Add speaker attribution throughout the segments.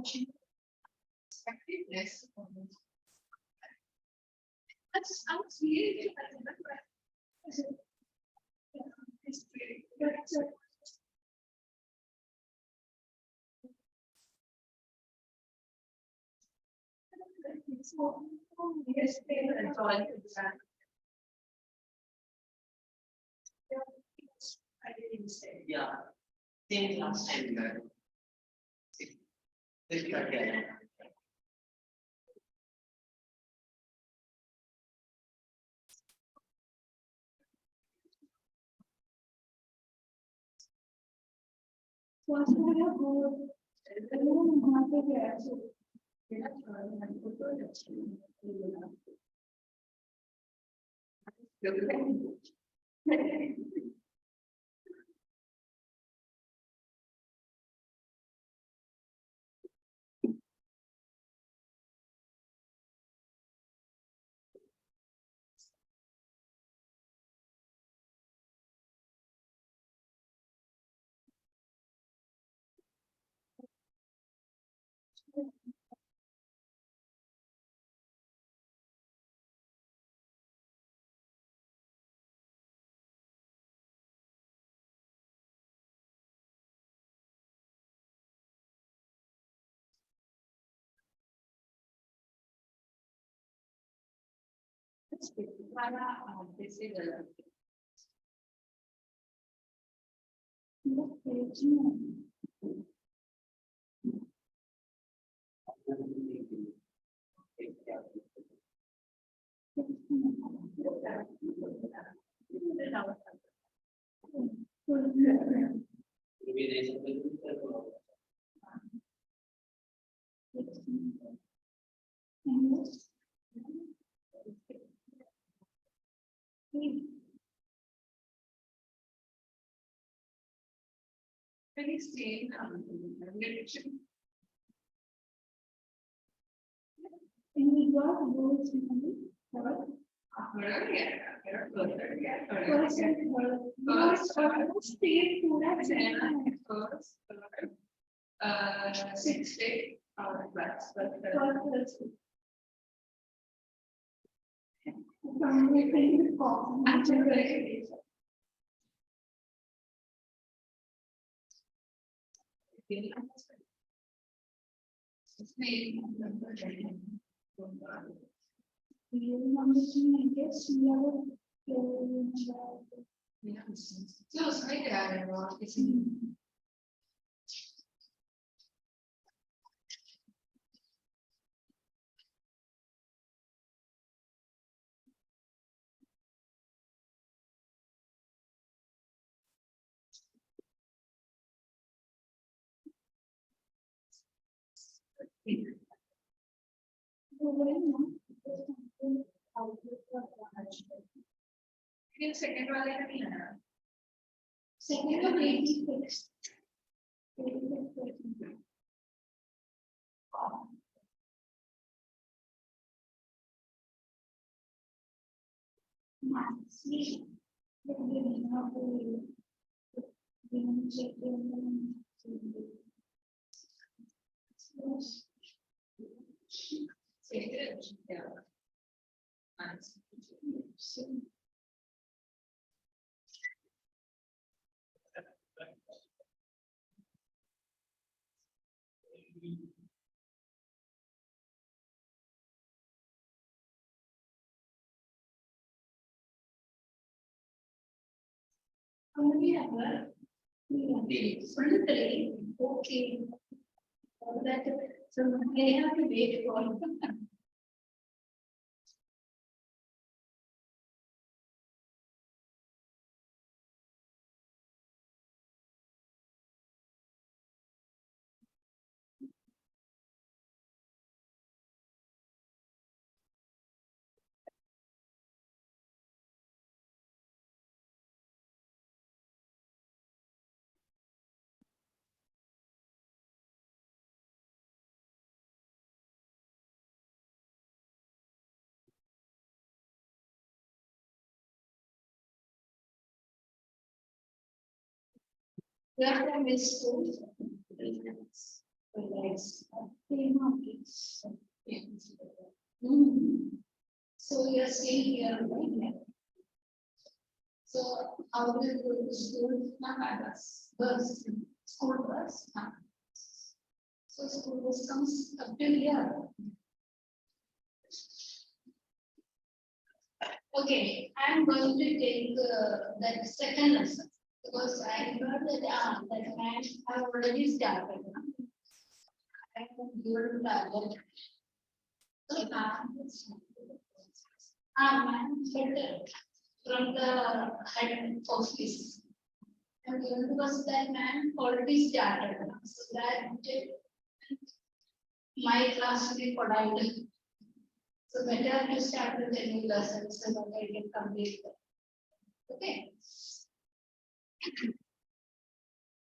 Speaker 1: Effectiveness. That's really I remember. History. I didn't say.
Speaker 2: Yeah, same last time. This again.
Speaker 1: Very same literature. Six day class. Second वाले का नहीं है second of 86 okay. That so they have to wait for. That I missed those. staying here, right? So how will you go to school? Not by bus, school bus. So school bus comes up to here. Okay, I'm going to take that second lesson because I heard that that man have already started. I have given target. So man from the head office. And because that man already started, so that my class will be polite. So better to start with the new lessons so that I can complete them. Okay.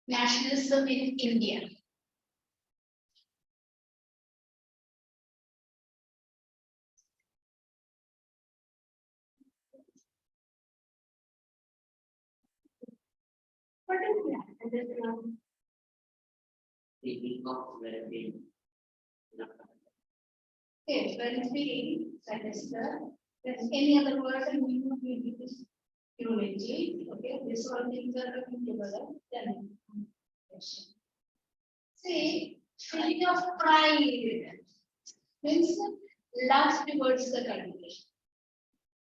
Speaker 1: Nationalism in India. What is that?
Speaker 2: Thinking of well-being.
Speaker 1: Okay, well-being, that is there's any other word and we will be unity. Okay, this all things are coming together. Then see, feeling of pride means love towards the country.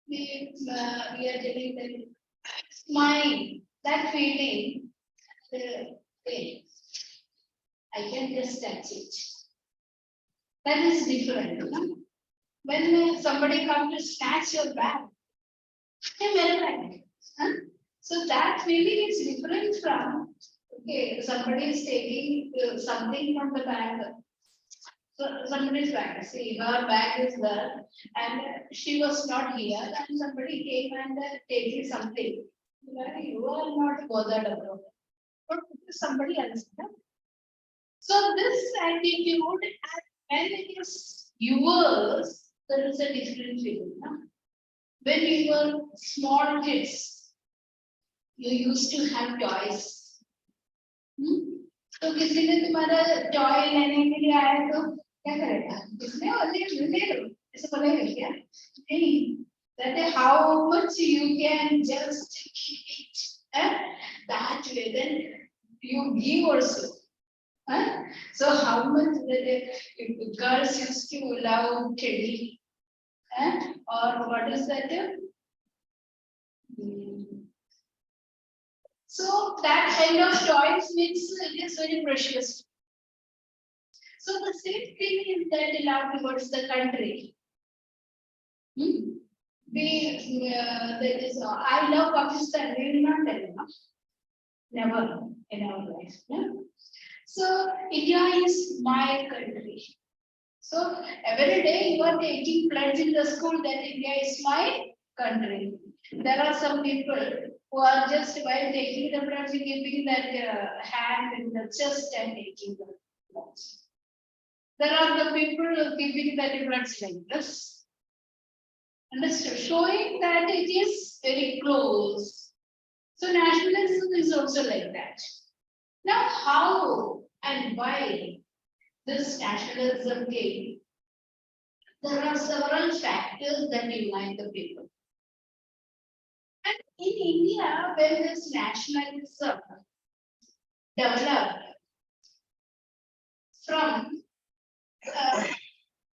Speaker 1: We are telling that smile, that feeling, okay, I can just touch it. That is different. No? When somebody comes to snatch your bag, they very like. Huh? So that feeling is different from okay, somebody is taking something from the bag. So somebody's bag, see her bag is there, and she was not here, and somebody came and taking something. You are not bothered about it, but somebody else. No? So this attitude, when it is yours, there is a different feeling. No? When you were small kids, you used to have toys. तो किसी ने तुम्हारा toy लेने के लिए आया तो क्या करेगा? इसने और ले लो ऐसे बोलेगा क्या? नहीं. That is how much you can just keep it. That way then you give also. So how much that girls used to love teddy, or what is that? So that kind of toys means it is very precious. So the same thing is that love towards the country. That is, I love Pakistan. We will not tell you, no? Never in our life. No? So India is my country. So every day you are taking pledge in the school that India is my country. There are some people who are just while taking the pledge, keeping that hand in the chest and taking the pledge. There are the people keeping that pledge like this. Understood? Showing that it is very close. So nationalism is also like that. Now how and why this nationalism came? There are several factors that unite the people. And in India, when this nationalism developed from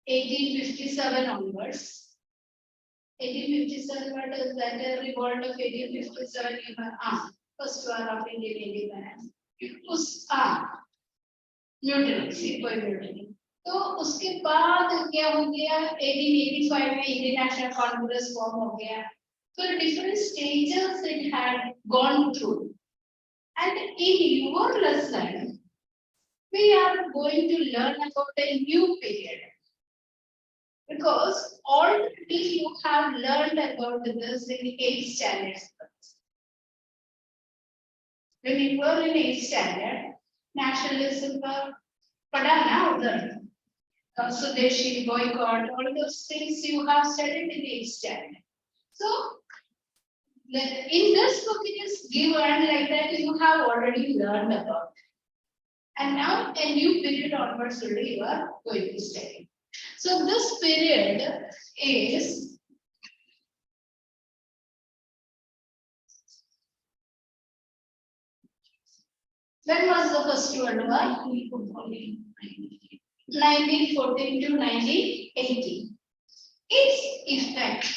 Speaker 1: 1857 onwards, 1857, what is that? A revolt of 1857, first war of Indian independence. It was mutiny, कोई mutiny. तो उसके बाद क्या हो गया? 1885 में Indian national Congress form हो गया. So different stages it had gone through. And in your lesson, we are going to learn about a new period. Because already you have learned about this in 8th standard. When you were in 8th standard, nationalism pada na udhar. Swadeshi, boycott, all those things you have studied in 8th standard. So in this book it is given like that you have already learned about. And now a new period onwards you are going to study. So this period is When was the First World War? 1914 to 1918. Its effect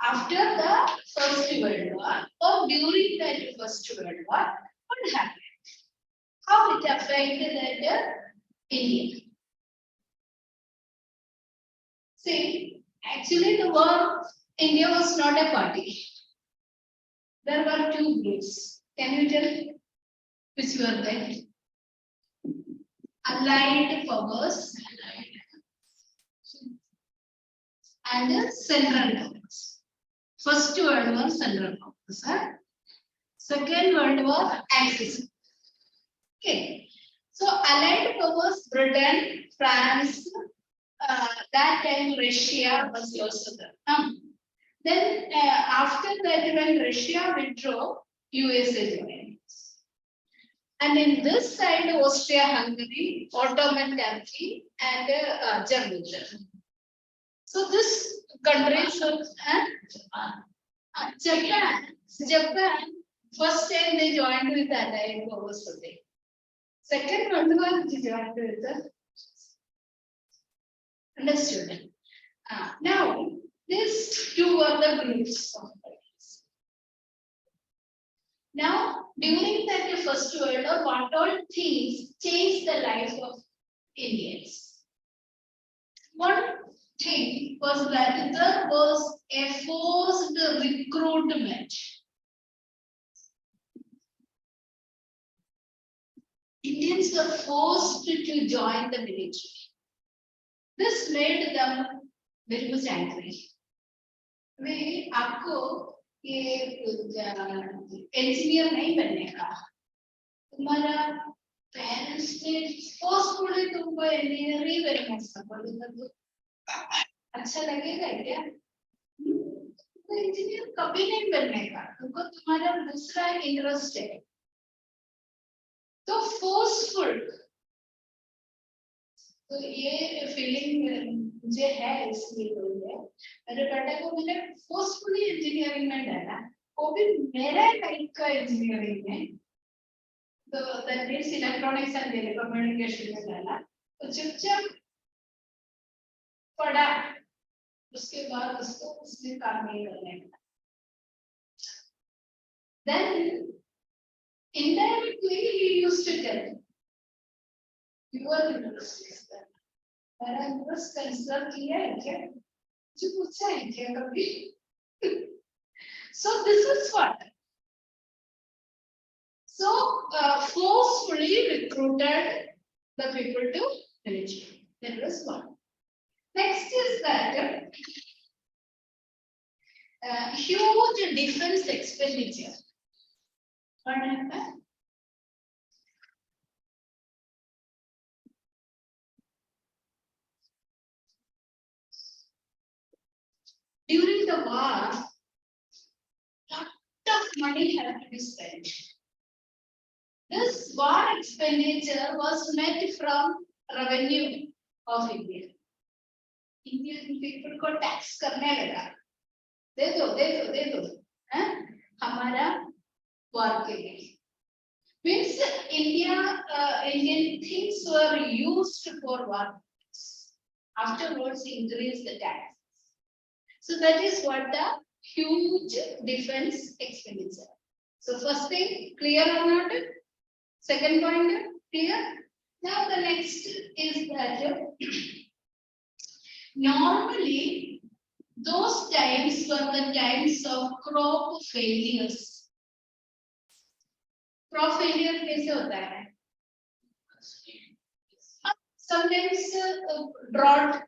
Speaker 1: after the First World War or during that First World War, what happened? How it affected that India? See, actually the war, India was not a party. There were two groups. Can you tell which were they? Allied powers and central powers. First World War, central powers. Huh? Second World War, Axis. Okay. So Allied powers, Britain, France, that time Russia was also there. Then after that, when Russia withdrew, USA joined. And in this side, Austria-Hungary, Ottoman Turkey, and Germany. So this countries of Japan. Japan, first time they joined with Allied powers today. Second World War, they joined with the understood. Now, these two are the groups of countries. Now, during that First World War, what all things changed the life of Indians? One thing was that there was a forced recruitment. Indians were forced to join the military. This made them very much angry. वे आपको ये engineer नहीं बनने का, तुम्हारा parents ने forcefully तुमको engineer ही बनने का बोलेगा तो अच्छा लगेगा क्या? तो engineer कभी नहीं बनने का, तुमको तुम्हारा दूसरा interest है, तो forceful. तो ये फीलिंग मुझे है इसलिए बोल रहे मेरे बेटे को मैंने फोर्सफुली इंजीनियरिंग में डाला वो भी मेरे टाइप का इंजीनियरिंग में तो that means electronics and telecommunication में डाला तो चुपचाप पढ़ा उसके बाद उसको उसमें काम नहीं करने का then indirectly he used to tell your interest is that मेरा इंटरेस्ट कंसिडर किया है क्या जो पूछा है क्या कभी so this is what so forcefully recruited the people to military. That was one. Next is that huge defense expenditure. What happened? During the war, lot of money had to be spent. This war expenditure was met from revenue of India. Indian people को tax करने लगा, दे दो, हैं? हमारा war के लिए. Means Indian things were used for war. Afterwards, increased the tax. So that is what the huge defense expenditure. So first thing, clear or not? Second point, clear? Now the next is that normally those times were the times of crop failures. Crop failure कैसे होता है? Sometimes drought.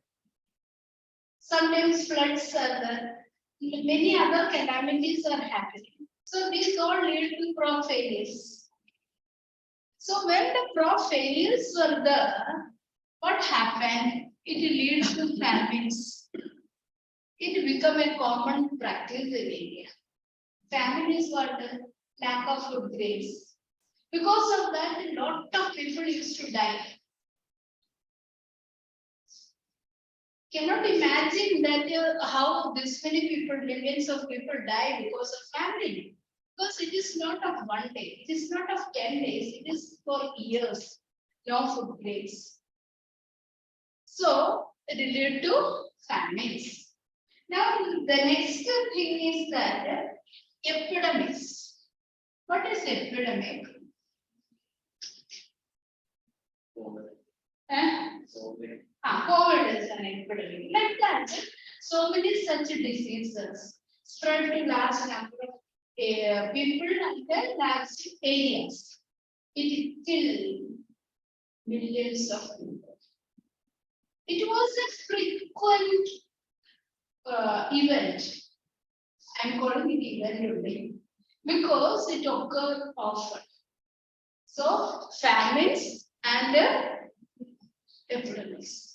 Speaker 1: Sometimes floods are there. Many other calamities are happening. So these all lead to crop failures. So when the crop failures were there, what happened? It leads to famines. It became a common practice in India. Famine is what? Lack of food grains. Because of that, a lot of people used to die. Cannot imagine that how this many people, millions of people die because of famine. Because it is not of one day, it is not of 10 days, it is for years, no food grains. So it will lead to famines. Now the next thing is that epidemics. What is epidemic? COVID is an epidemic. Like that, so many such diseases spread to large number of people and then large areas. It killed millions of people. It was a frequent event. I'm calling it event only because it occurred often. So famines and epidemics.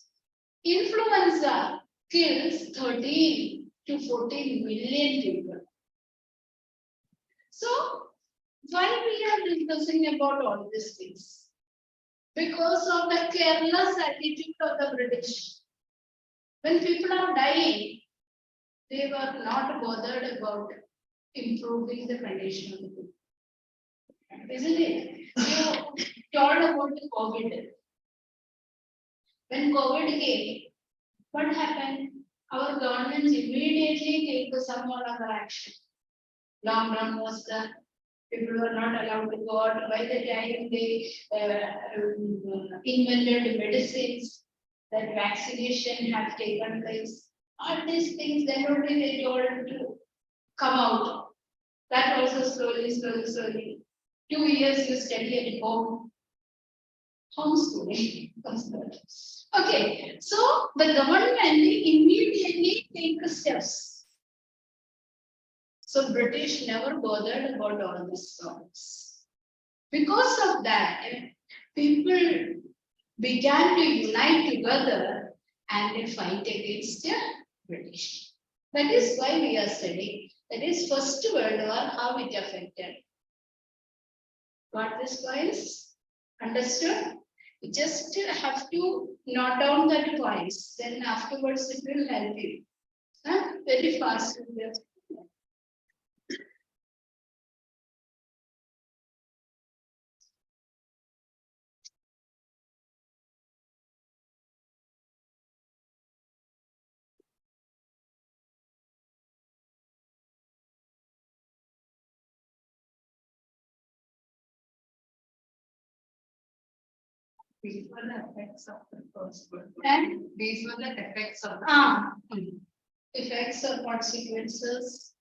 Speaker 1: Influenza kills 13 to 14 million people. So why we are discussing about all these things? Because of the careless attitude of the British. When people are dying, they were not bothered about improving the condition of the people. Isn't it? You told about the COVID. When COVID came, what happened? Our government immediately took some or other action. Lockdown was done. People were not allowed to go out. By the time they invented medicines, that vaccination had taken place. All these things, then only they told to come out. That also slowly. 2 years you study at home. Homeschooling. Okay, so the government immediately take steps. So British never bothered about all these problems. Because of that, people began to unite together and fight against the British. That is why we are studying. That is First World War, how it affected. Got this, guys? Understood? You just have to note down that points. Then afterwards it will help you. Very fast.
Speaker 3: These were the effects of the First World War.
Speaker 1: And
Speaker 3: These were the effects of the
Speaker 1: effects or consequences.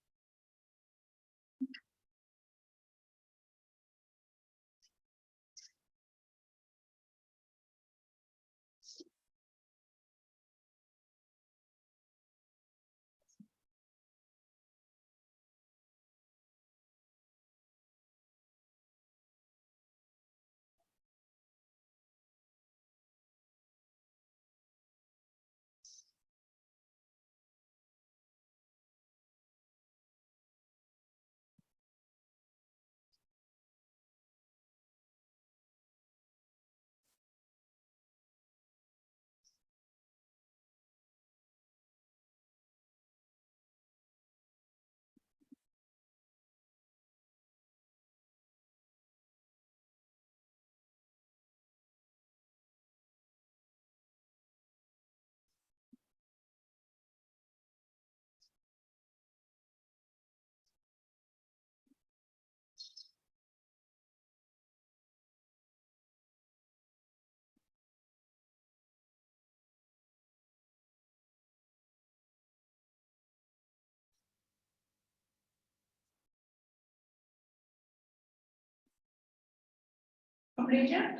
Speaker 1: Completed?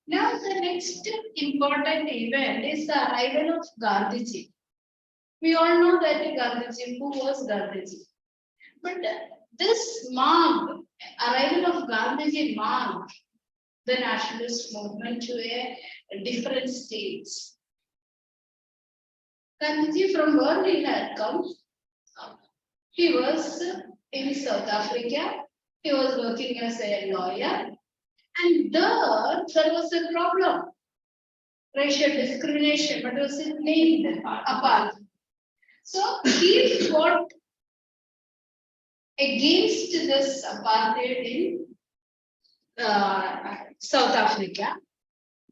Speaker 1: Now the next important event is the arrival of Gandhiji. We all know that Gandhiji, who was Gandhiji. But this marked, arrival of Gandhiji marked the nationalist movement to a different states. Gandhiji, from where he had come, he was in South Africa. He was working as a lawyer. And there was a problem. Racial discrimination, but was it named apart. So he fought against this apartheid in South Africa.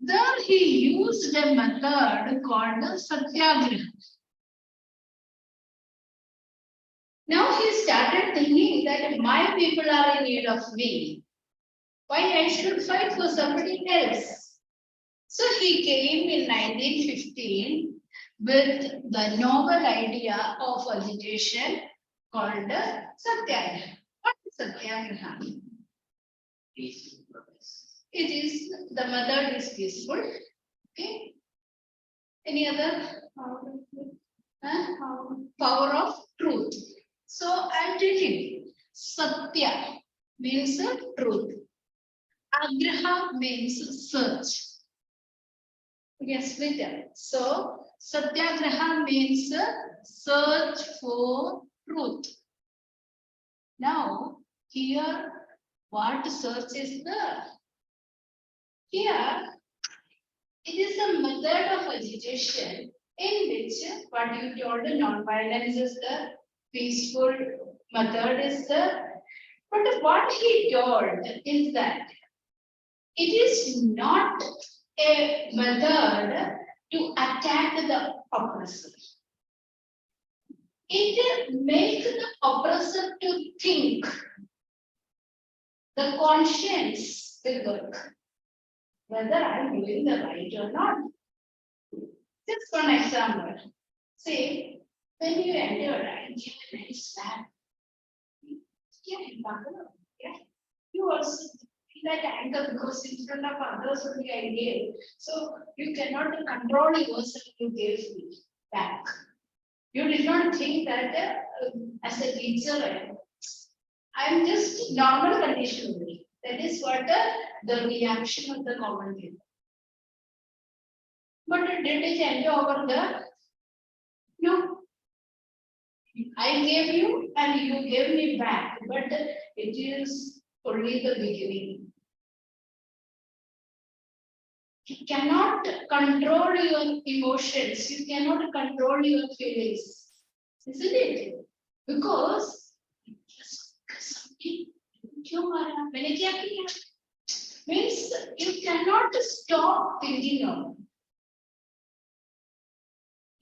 Speaker 1: There he used a method called satyagraha. Now he started thinking that my people are in need of me. Why I should fight for somebody else? So he came in 1915 with the novel idea of agitation called satyagraha. What is satyagraha?
Speaker 2: Peaceful protest.
Speaker 1: It is, the method is peaceful. Okay. Any other? Power of truth. So I'll tell you. Satya means truth. Agraha means search. Yes, split it. So satyagraha means search for truth. Now here, what search is there? Here, it is a method of agitation in which what you told, non-violence is the peaceful method is the. But what he told is that it is not a method to attack the oppressor. It makes the oppressor to think. The conscience will work whether I'm doing the right or not. Just one example. Say, when you enter and give a nice slap, yeah, you also feel that anger because in front of others only I gave. So you cannot control yourself, you gave me back. You did not think that as a teacher, I'm just normal condition only. That is what the reaction of the common people. But did it end over there? No. I gave you and you gave me back, but it is only the beginning. You cannot control your emotions, you cannot control your feelings, isn't it? Because means you cannot stop thinking of.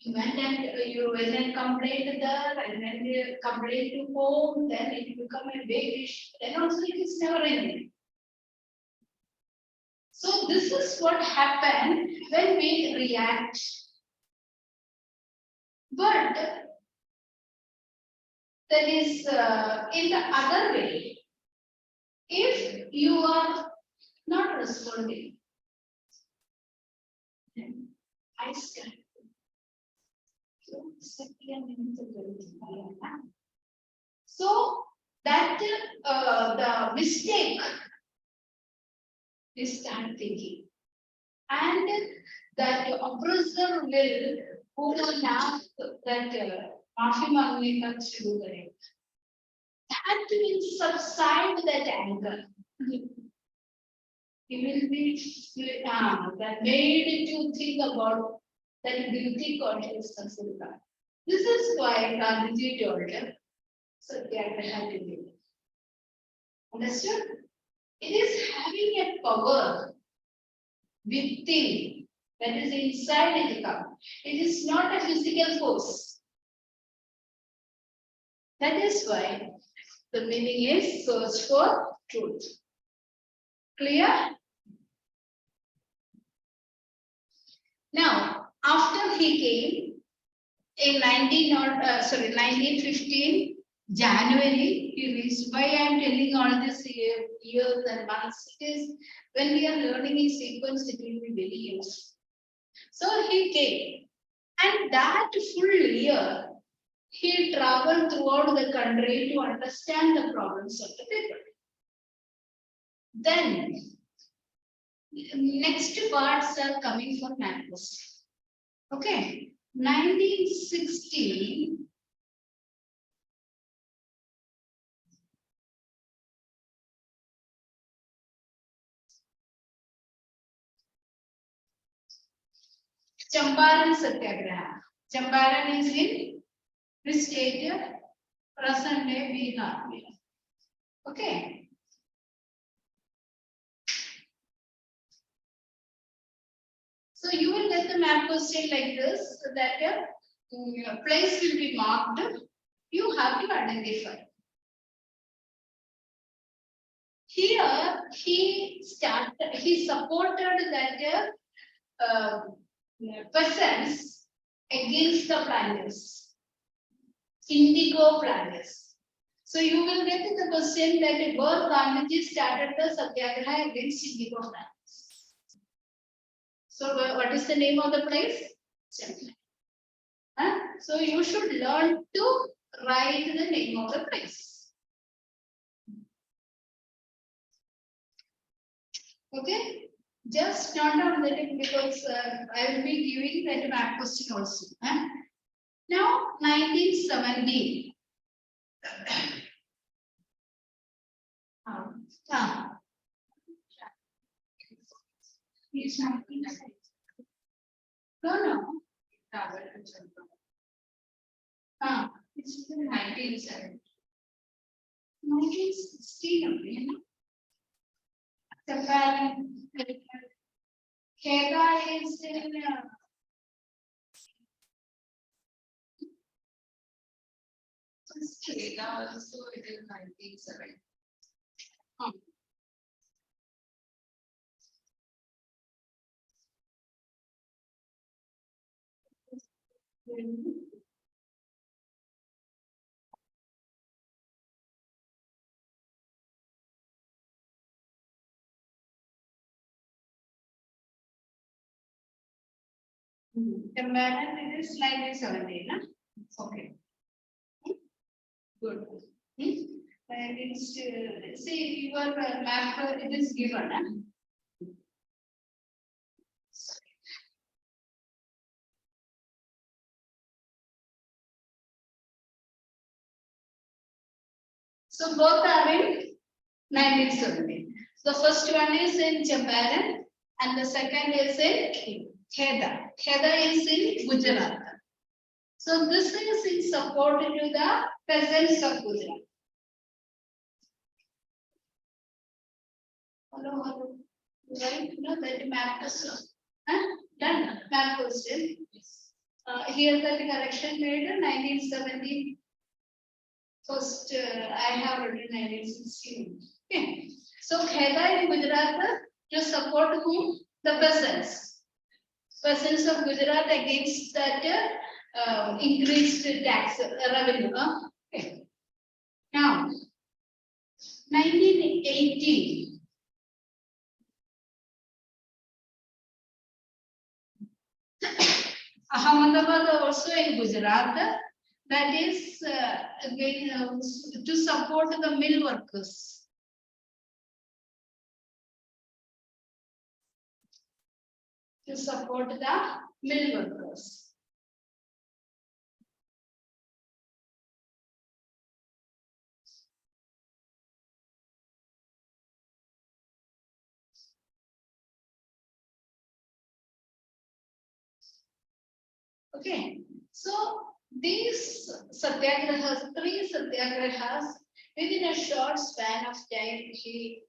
Speaker 1: You went and complained there, and then you complained to home, then it become a big issue. Then also it is never ending. So this is what happened when we react. But that is in the other way. If you are not responding, then I stand. So that the mistake is start thinking, and that oppressor will who will have that माफी मांगने का शुरू करेगा. That will subside that anger. He will be that made to think about that guilty consciousness in that. This is why Gandhiji told him Satyagraha to do. Understood? It is having a power within that is inside the cup. It is not a physical force. That is why the meaning is search for truth. Clear? Now, after he came in 1915 January, he reached. Why I am telling all this years and months? It is when we are learning in sequence, it will be very useful. So he came, and that full year he traveled throughout the country to understand the problems of the people. Then next parts are coming from Nationalism. Okay, 1916. Champaran Satyagraha. Champaran is in which state? Present day Bihar. Okay. So you will get the map question like this, that a place will be marked. You have to identify. Here he supported that peasants against the planters, indigo planters. So you will get the question that where Gandhiji started the satyagraha against indigo planters. So what is the name of the place? Huh? So you should learn to write the name of the place. Okay, just note down that because I will be giving that map question also. Huh? Now 1970.
Speaker 3: It's 1970.
Speaker 1: No.
Speaker 3: It's in 1970.
Speaker 1: 1960 only, no? Comparing KK is in
Speaker 3: Kerala also it is 1970.
Speaker 1: Comparing it is 1970, no? Okay. Good. And it's see your map it is given. So both are in 1970. The first one is in Champaran and the second is in Kheda. Kheda is in Gujarat. So this is in support to the peasants of Gujarat. Hello. Right? No, that map question. Done. Map question. Here the correction made in 1970. First, I have written 1960. Okay. So Kheda in Gujarat to support whom? The peasants. Peasants of Gujarat against that increased tax revenue. Okay. Now, 1980. Ahmedabad also in Gujarat. That is again to support the mill workers. To support the mill workers. Okay, so these satyagrahas, 3 satyagrahas, within a short span of time, he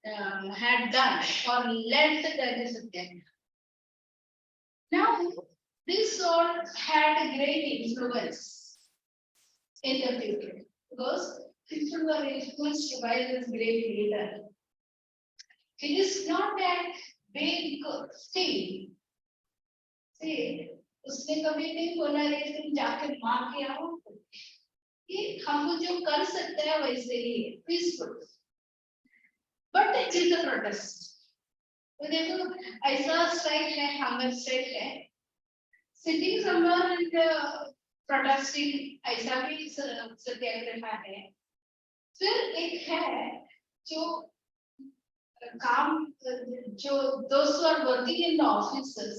Speaker 1: had done or led the satyagraha. Now, this all had a great influence in the future because people were influenced by this great leader. It is not a big thing. See, उसने कभी नहीं बोला ये तुम जाके मार के आओ कि हम जो कर सकते हैं वैसे ही peaceful but it is a protest तो देखो ऐसा स्ट्राइक है हंगर स्ट्राइक है सिटिंग समवेयर एंड प्रोटेस्टिंग ऐसा भी सत्याग्रह है फिर एक है जो काम जो those who are working in the offices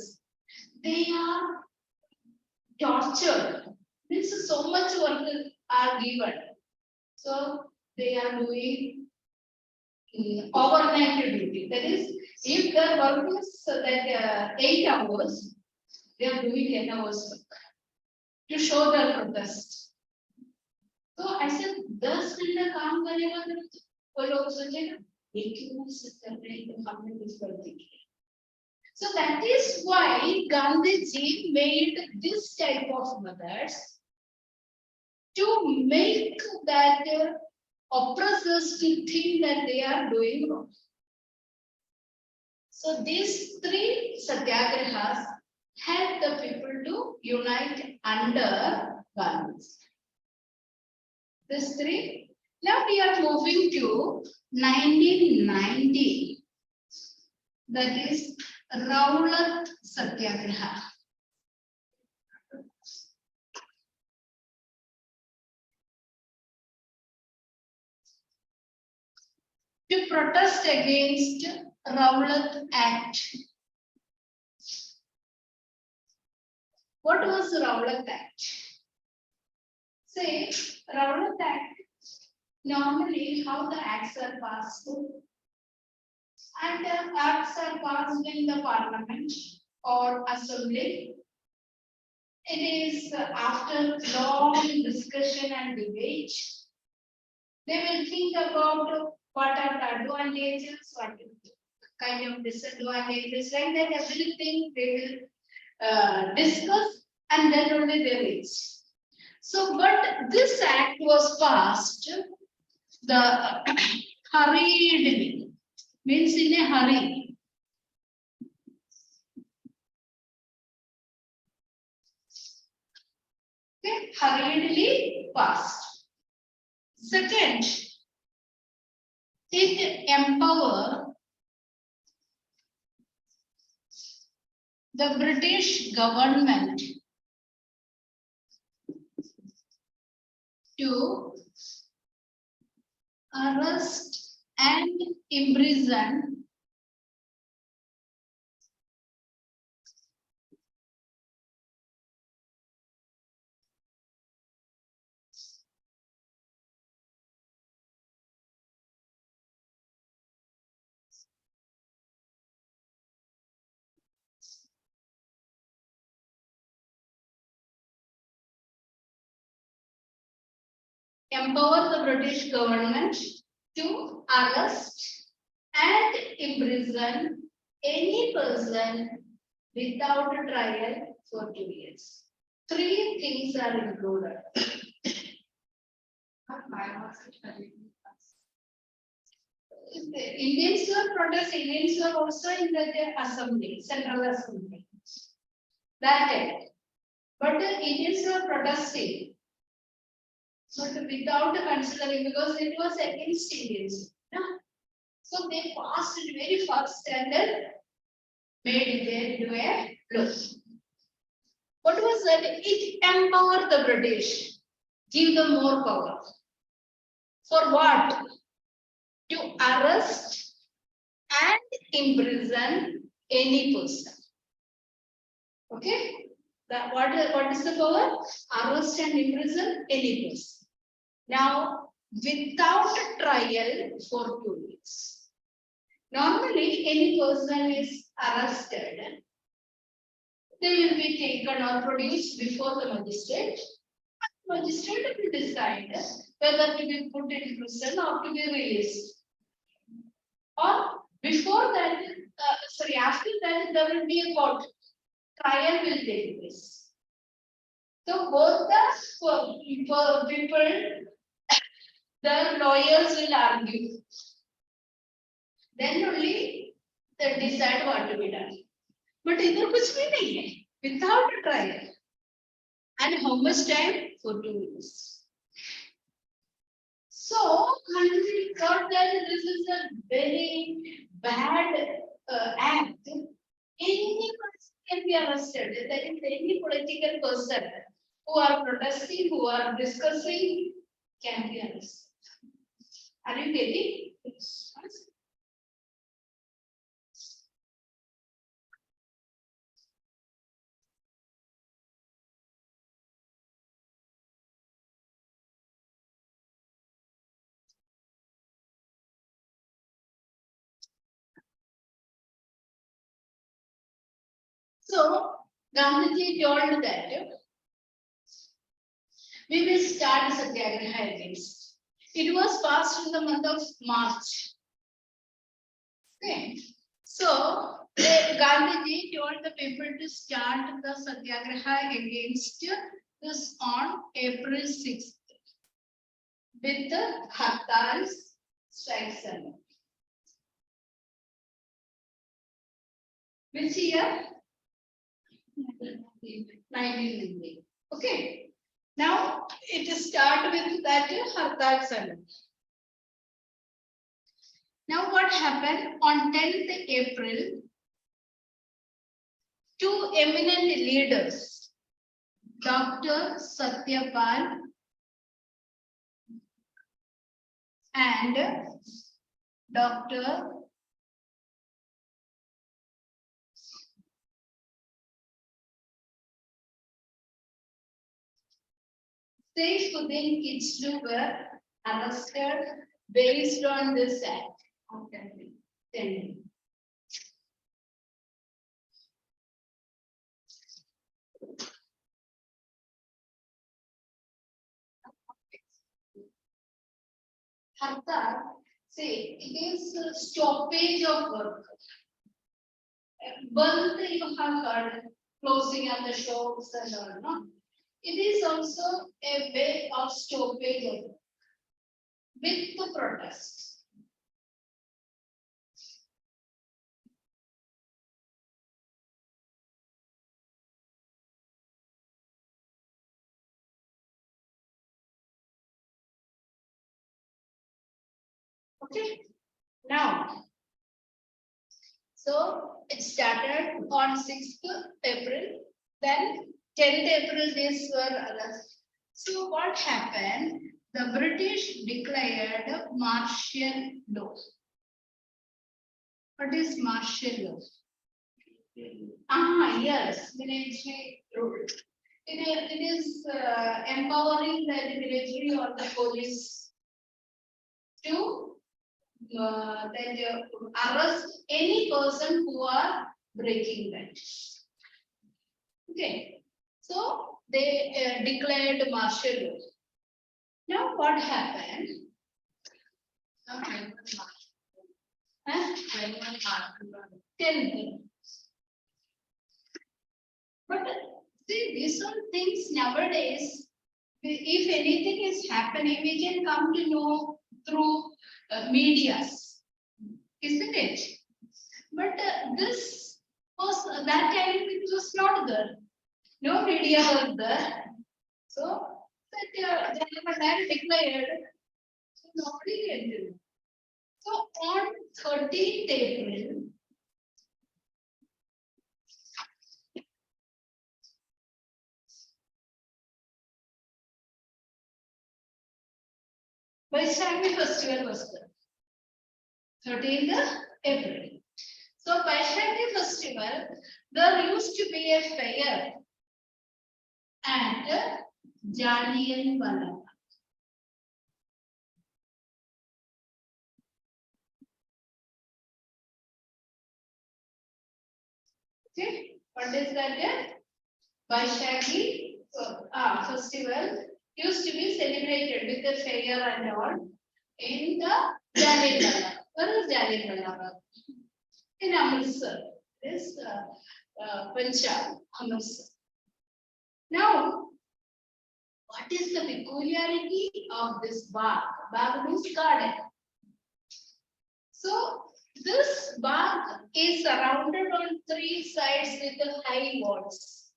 Speaker 1: they are tortured. Means so much work are given. So they are doing overnight duty. That is, if their work is that 8 hours, they are doing 10 hours work to show their protest. So I said, 10 घंटे काम करेगा वो लोग सोचे ना एक क्यों system नहीं तो हमने कुछ कर दिया. So that is why Gandhiji made this type of methods to make that oppressors to think that they are doing wrong. So these three satyagrahas help the people to unite under Gandhi. These three. Now we are moving to 1990. That is Rowlatt Satyagraha. To protest against Rowlatt Act. What was the Rowlatt Act? Say, Rowlatt Act, normally how the acts are passed, and acts are passed in the parliament or assembly. It is after long discussion and debate. They will think about what are the advantages, what kind of disadvantages, like that everything they will discuss and then only they reach. So, but this act was passed, the hurriedly, means in a hurry. Okay, hurriedly passed. Second, it empower the British government to arrest and imprison empower the British government to arrest and imprison any person without a trial for 2 years. Three things are included. Indians were protest, Indians were also in the assembly, central assembly. That day. But the Indians were protesting. But without considering, because it was against Indians. No? So they passed it very fast and then made it into a law. What was that? It empowered the British, give them more power. For what? To arrest and imprison any person. Okay? That what is the power? Arrest and imprison any person. Now, without trial for 2 weeks. Normally, any person is arrested. They will be taken or produced before the magistrate. The magistrate will decide whether to be put in prison or to be released. Or before that, after that, there will be a court. Trial will take place. So both the people, the lawyers will argue. Then only they decide what to be done. But इधर कुछ भी नहीं है, without a trial. And how much time? For 2 weeks. So, Gandhi thought that this is a very bad act. Any person can be arrested. That is, any political person who are protesting, who are discussing, can be arrested. Are you getting? Yes. So, Gandhiji told that we will start satyagraha against. It was passed in the month of March. Okay. So Gandhiji told the people to start the Satyagraha against this on April 6th with the Hartals strikes. Which year? 1990. Okay. Now it start with that Hartal Salan. Now what happened on 10th April? Two eminent leaders, Dr. Satyapal and Dr. Saifuddin Kichlu were arrested based on this act. Okay. Hartal, say it is a stoppage of work. Bandh you have heard, closing of the shops and all, no? It is also a way of stoppage of work with the protest. Okay, now, so it started on 6th April, then 10th April these were arrested. So what happened? The British declared martial law. What is martial law? Yes, military rule. It is empowering the military or the police to arrest any person who are breaking that. Okay, so they declared martial law. Now what happened? Huh? 10th. But see, these are things nowadays. If anything is happening, we can come to know through medias, isn't it? But this was that time it was not there. No media was there. So that gentleman declared. So nobody can do. So on 13th April. Vaishnavi festival was there. 13th April. So Vaishnavi festival, there used to be a fair at Jallianwala. Okay, what is that? Vaishnavi festival used to be celebrated with the fair and all in the Jallianwala. Where is Jallianwala? In Amritsar. This Punjab, Amritsar. Now, what is the peculiarity of this bagh? Bagh means garden. So, this bagh is surrounded on three sides with the high walls.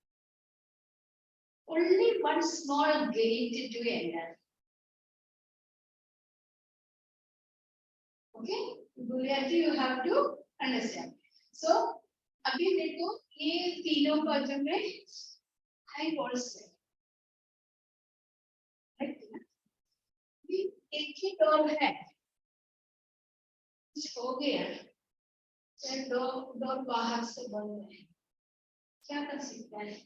Speaker 1: Only one small gate to enter. Okay, peculiarity you have to understand. So, अभी देखो ये तीनों बाजू में high walls है, एक ही door है, हो गया, डोर बाहर से बंद है, क्या कर सकता है?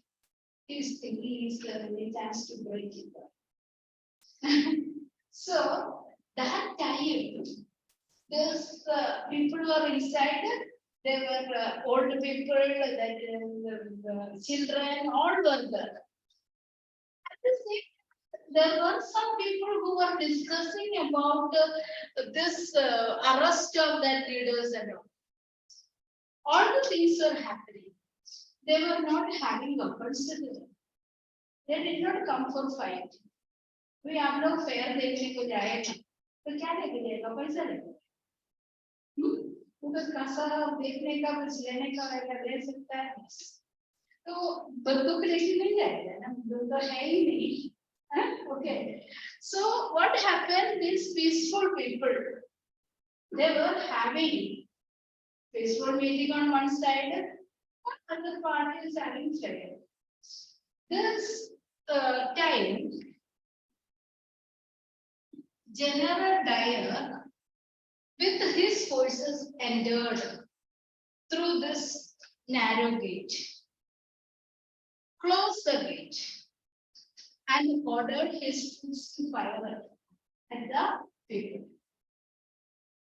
Speaker 1: He's thinking he's given a chance to break it. So that time, those people were inside. There were old people, that children, all were there. At the same there were some people who were discussing about this arrest of that leaders and all. All the things were happening. They were not having weapons. They did not come for fight. We have no fair देखने को जाएगा तो क्या लेके जाएगा पैसा लेके because कैसा देखने का कुछ लेने का वगैरह ले सकता है तो बंदूक लेके नहीं जाएगा ना बंदूक तो है ही नहीं okay so what happened these peaceful people they were having peaceful meeting on one side other party is having fair this time General Dyer with his forces entered through this narrow gate, closed the gate, and ordered his troops to fire at the people.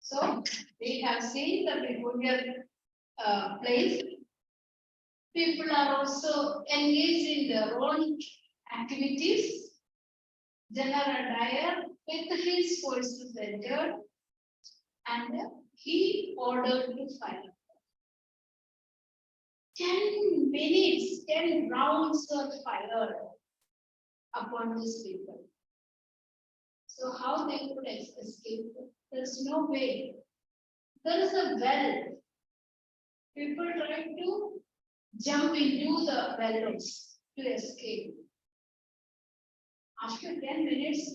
Speaker 1: So we have seen the peculiar place. People are also engaged in their own activities. General Dyer with his forces entered and he ordered to fire. 10 minutes, 10 rounds were fired upon these people. So how they could escape? There's no way. There is a well. People try to jump into the wells to escape. After 10 minutes,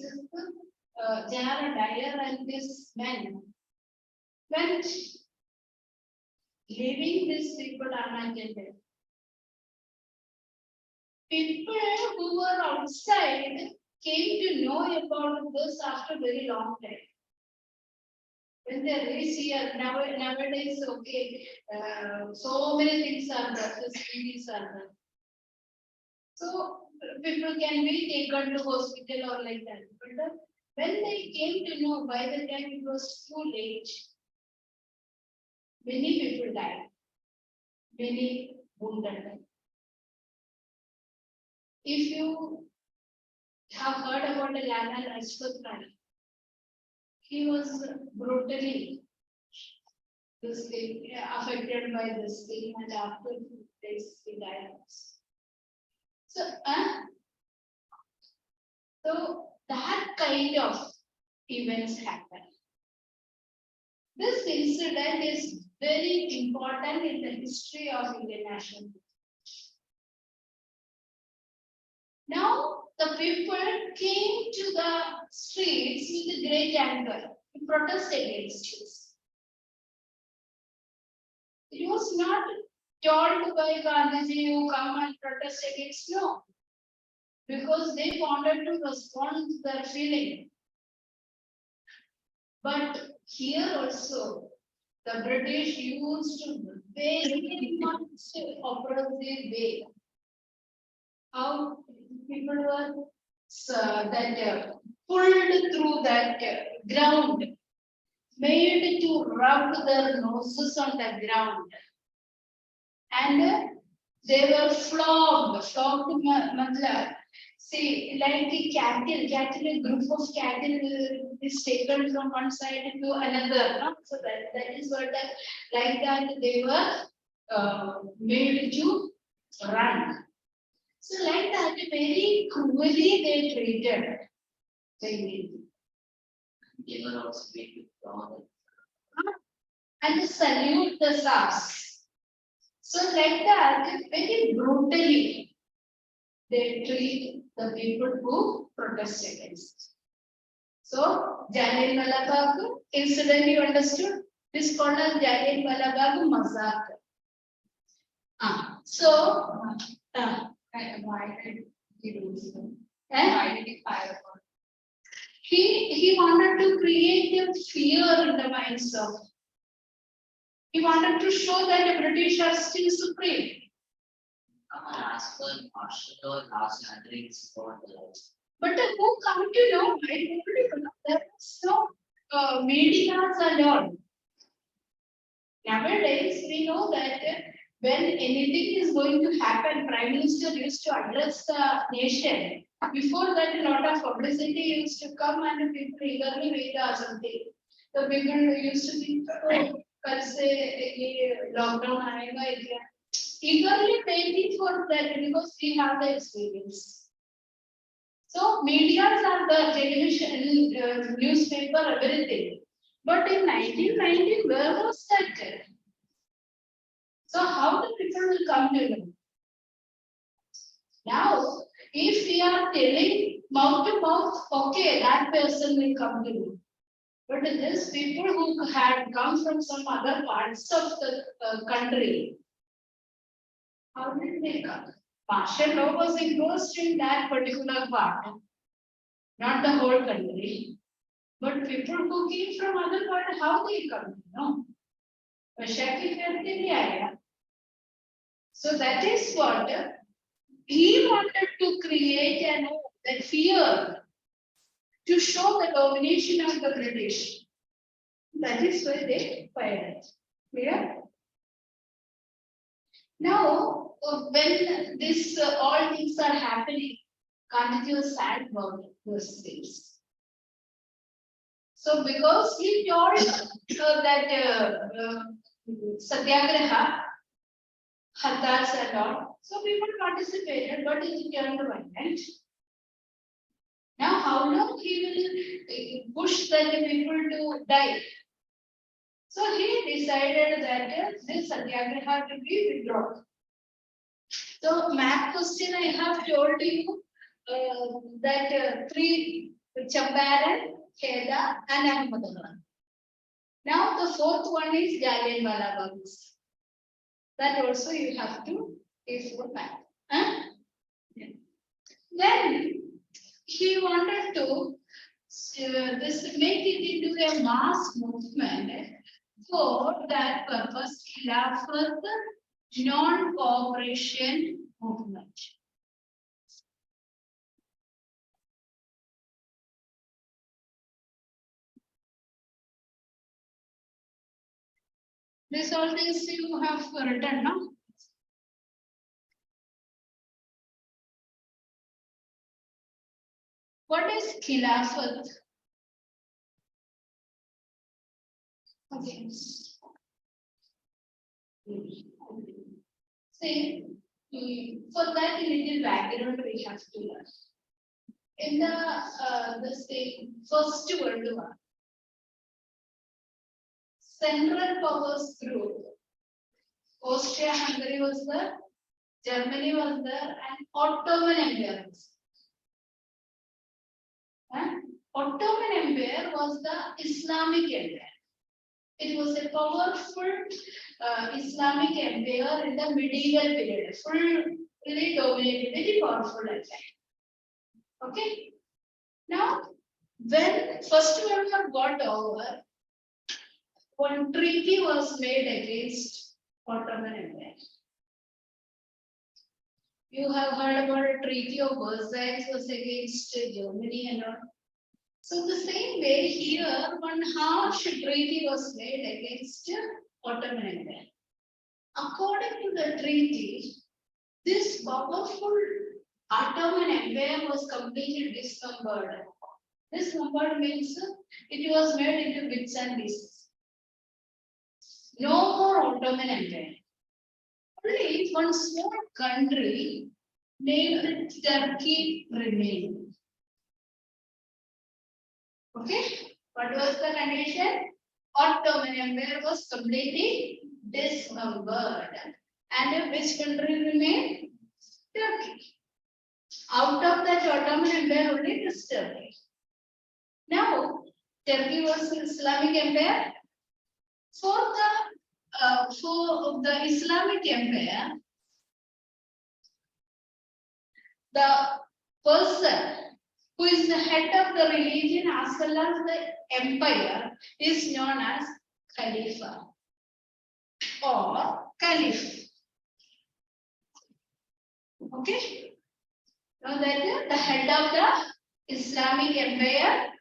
Speaker 1: General Dyer and this men went, leaving these people unattended. People who were outside came to know about this after a very long time. When they reach here, nowadays, okay, so many things are there, facilities are there. So people can be taken to hospital or like that. But when they came to know, by the time it was too late, many people died, many wounded. If you have heard about the Lala Rajput Rai, he was brutally affected by this thing, and after this he died. So that kind of events happen. This incident is very important in the history of Indian national. Now the people came to the streets with great anger to protest against this. It was not told by Gandhiji who come and protest against, no, because they wanted to respond to their feeling. But here also, the British used very much oppressive way. How people were pulled through that ground, made to rub their noses on the ground, and they were flogged. See, like the cattle, a group of cattle is taken from one side to another. No? So that is what like that they were made to run. So like that, very cruelly they treated the Indians.
Speaker 2: They were also made to follow.
Speaker 1: And to salute the SARS. So like that, very brutally, they treat the people who protest against. So Jallianwala Bagh incident, you understood? This is called as Jallianwala Bagh massacre. So
Speaker 3: Why did he do so?
Speaker 1: and
Speaker 3: Why did he fire upon?
Speaker 1: he wanted to create a fear in the minds of. He wanted to show that the British are still supreme.
Speaker 2: As per martial law, last gathering is for the
Speaker 1: But who come to know? I don't know. There was no media and all. Nowadays, we know that when anything is going to happen, Prime Minister used to address the nation. Before that, a lot of publicity used to come and people eagerly wait or something. The people used to think, oh, कल से ये lockdown आएगा क्या? Eagerly waiting for that because we have the experience. So medias are the television, newspaper, everything. But in 1990, where was that? So how the people will come to know? Now, if we are telling mouth to mouth, okay, that person will come to know. But these people who had come from some other parts of the country, how did they come? Martial law was imposed in that particular part, not the whole country. But people who came from other part, how they come? No. So that is what he wanted to create that fear to show the domination of the British. That is why they fired. Clear? Now, when this all things are happening, Gandhiji was sad about those things. So, because he told that Satyagraha, Hattars and all, so people participated, but it turned violent. Now, how long he will push the people to die? So he decided that this Satyagraha to be withdrawn. So, math question I have told you that three Champaran, Kheda, and Ahmedabad. Now, the fourth one is Jallianwala Bagh. That also you have to is for math. Huh? Yeah. Then he wanted to make it into a mass movement. For that purpose, Khilafat non-cooperation movement. This all things you have written, no? What is Khilafat? Okay. See, for that little background we have to learn. In the same First World War, Central Powers group, Austria-Hungary was there, Germany was there, and Ottoman Empire was there. Ottoman Empire was the Islamic Empire. It was a powerful Islamic empire in the medieval period, fully dominated, very powerful empire. Okay. Now, when First World War got over, one treaty was made against Ottoman Empire. You have heard about a treaty of Versailles was against Germany and all. So the same way here, one harsh treaty was made against Ottoman Empire. According to the treaty, this powerful Ottoman Empire was completely dismembered. Dismembered means it was made into bits and pieces. No more Ottoman Empire. Only one small country named Turkey remained. Okay, what was the condition? Ottoman Empire was completely dismembered. And which country remained? Turkey. Out of that Ottoman Empire, only this Turkey. Now, Turkey was Islamic Empire. For the Islamic Empire, the person who is the head of the religion as well as the empire is known as Khalifa or Caliph. Okay? Now that the head of the Islamic empire,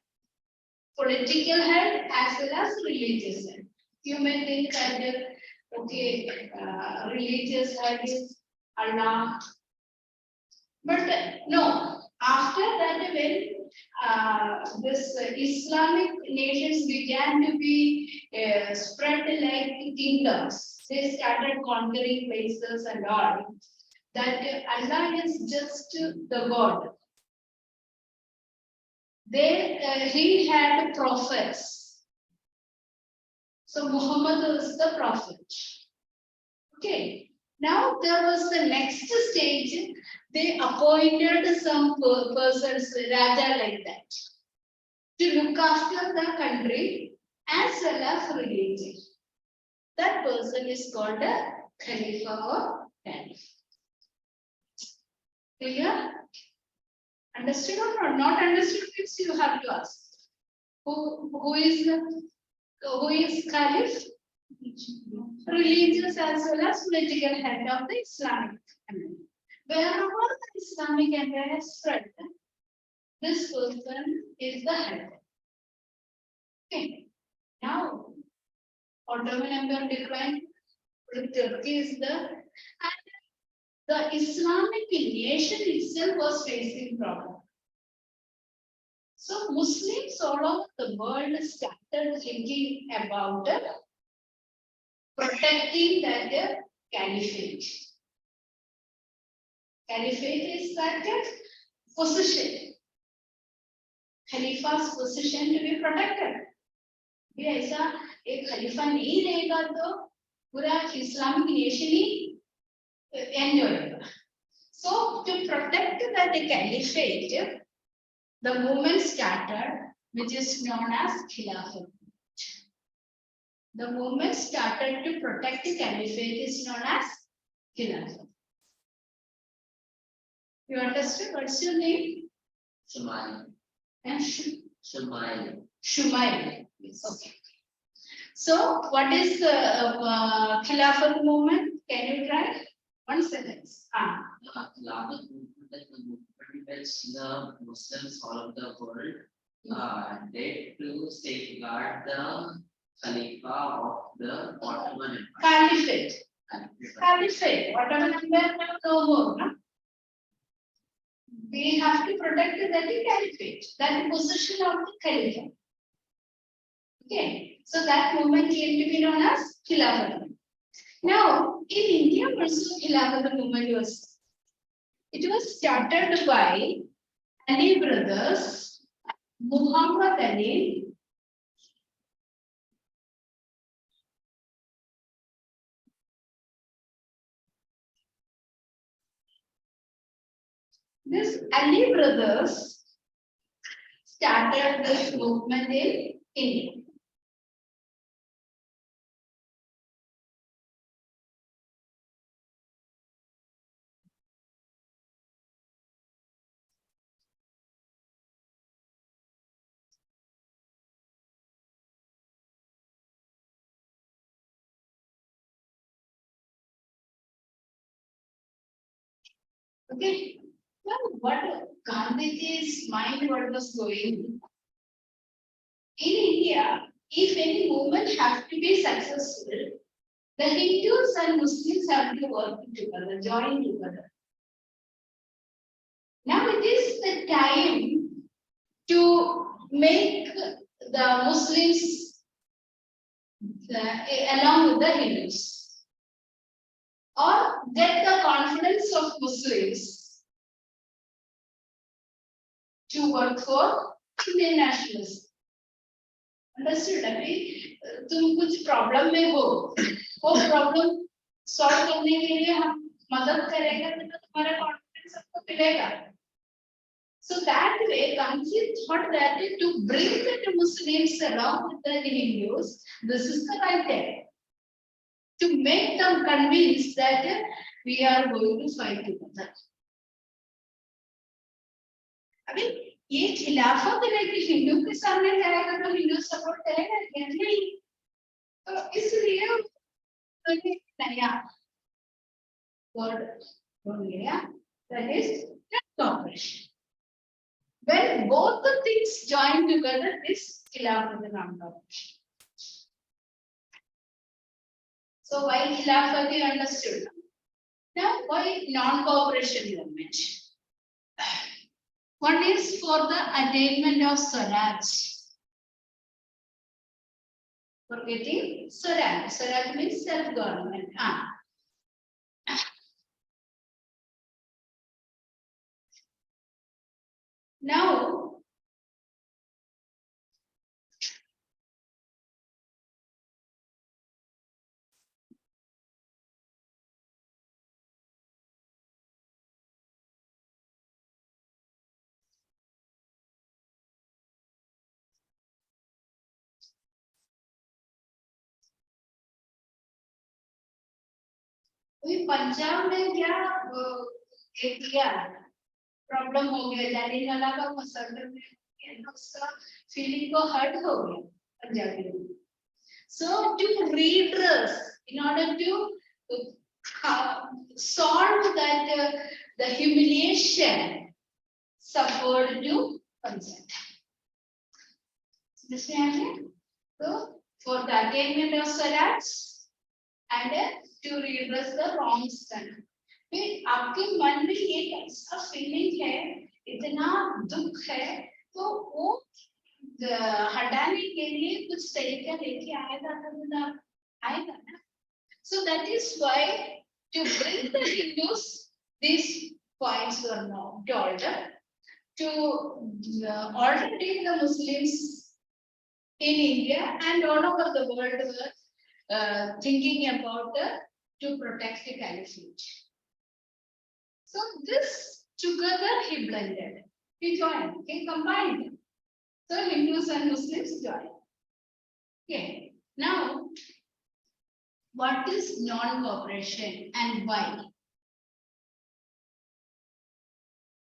Speaker 1: political head as well as religious head. You may think that Okay, religious habits, Allah. But no, after that, when this Islamic nations began to be spread like kingdoms, they started conquering places and all. That Allah is just the God. He had prophets. So Muhammad is the prophet. Okay. Now there was the next stage. They appointed some persons, Raja like that, to look after the country as well as religion. That person is called a Khalifa or Caliph. Clear? Understood or not understood? Means you have to ask. Who is Caliph? Religious as well as political head of the Islamic empire. Wherever the Islamic empire has spread, this person is the head. Okay. Now, Ottoman Empire declined. Turkey is and the Islamic nation itself was facing problem. So Muslims all over the world started thinking about protecting that caliphate. Caliphate is that position. Khalifa's position to be protected. ये ऐसा एक खलीफा नहीं रहेगा तो पूरा Islamic nation he and होगा. So to protect that caliphate, the movement started, which is known as Khilafat. The movement started to protect the caliphate is known as Khilafat. You understood? What's your name?
Speaker 2: Shumail.
Speaker 1: And
Speaker 2: Shumail.
Speaker 1: Shumail.
Speaker 2: Yes.
Speaker 1: Okay. So, what is the Khilafat movement? Can you try? 1 sentence.
Speaker 2: Khilafat movement is the movement which the Muslims all over the world did to safeguard the Khalifa of the Ottoman Empire.
Speaker 1: Caliphate. Caliphate. Ottoman Empire no more. No? We have to protect that caliphate, that position of the caliphate. Okay, so that movement came to be known as Khilafat. Now, in India also Khilafat movement was started by Ali brothers, Muhammad Ali, this Ali brothers started this movement in India. Okay, now what Gandhiji's mind what was going in India, if any movement has to be successful, the Hindus and Muslims have to work together, join together. Now it is the time to make the Muslims along with the Hindus, or get the confidence of Muslims to work for Indian nationalism. Understood? अभी तुम कुछ problem में हो, वो problem solve करने के लिए हम मदद करेंगे तो तुम्हारा कॉन्फिडेंस सबको मिलेगा. So that way, Gandhi thought that to bring the Muslims along with the Hindus, this is the right time to make them convinced that we are going to fight together. I mean, ये खिलाफत लेके हिंदू के सामने जाएगा तो Hindu support करेगा या नहीं, तो इसलिए नया वर्ड बोल गया, that is cooperation. When both the things join together, this khilafat is cooperation. So why Khilafat you understood? Now why non-cooperation movement? One is for the attainment of Swaraj. For getting Swaraj. Swaraj means self-government. Now, अभी पंजाब में क्या एक किया problem हो गया जालियनवाला का मसला में उसका फीलिंग को हर्ट हो गया पंजाबी में so to redress in order to solve that the humiliation suffered to Punjab this means so for the attainment of Swaraj and to redress the wrongs done फिर आपके मन में ये ऐसा फीलिंग है इतना दुख है तो वो हटाने के लिए कुछ तरीका लेके आएगा ना so that is why to bring the Hindus these points were now told to already the Muslims in India and all over the world were thinking about to protect the caliphate. So this together he blended, he joined, he combined. So Hindus and Muslims joined. Okay. Now, what is non-cooperation and why?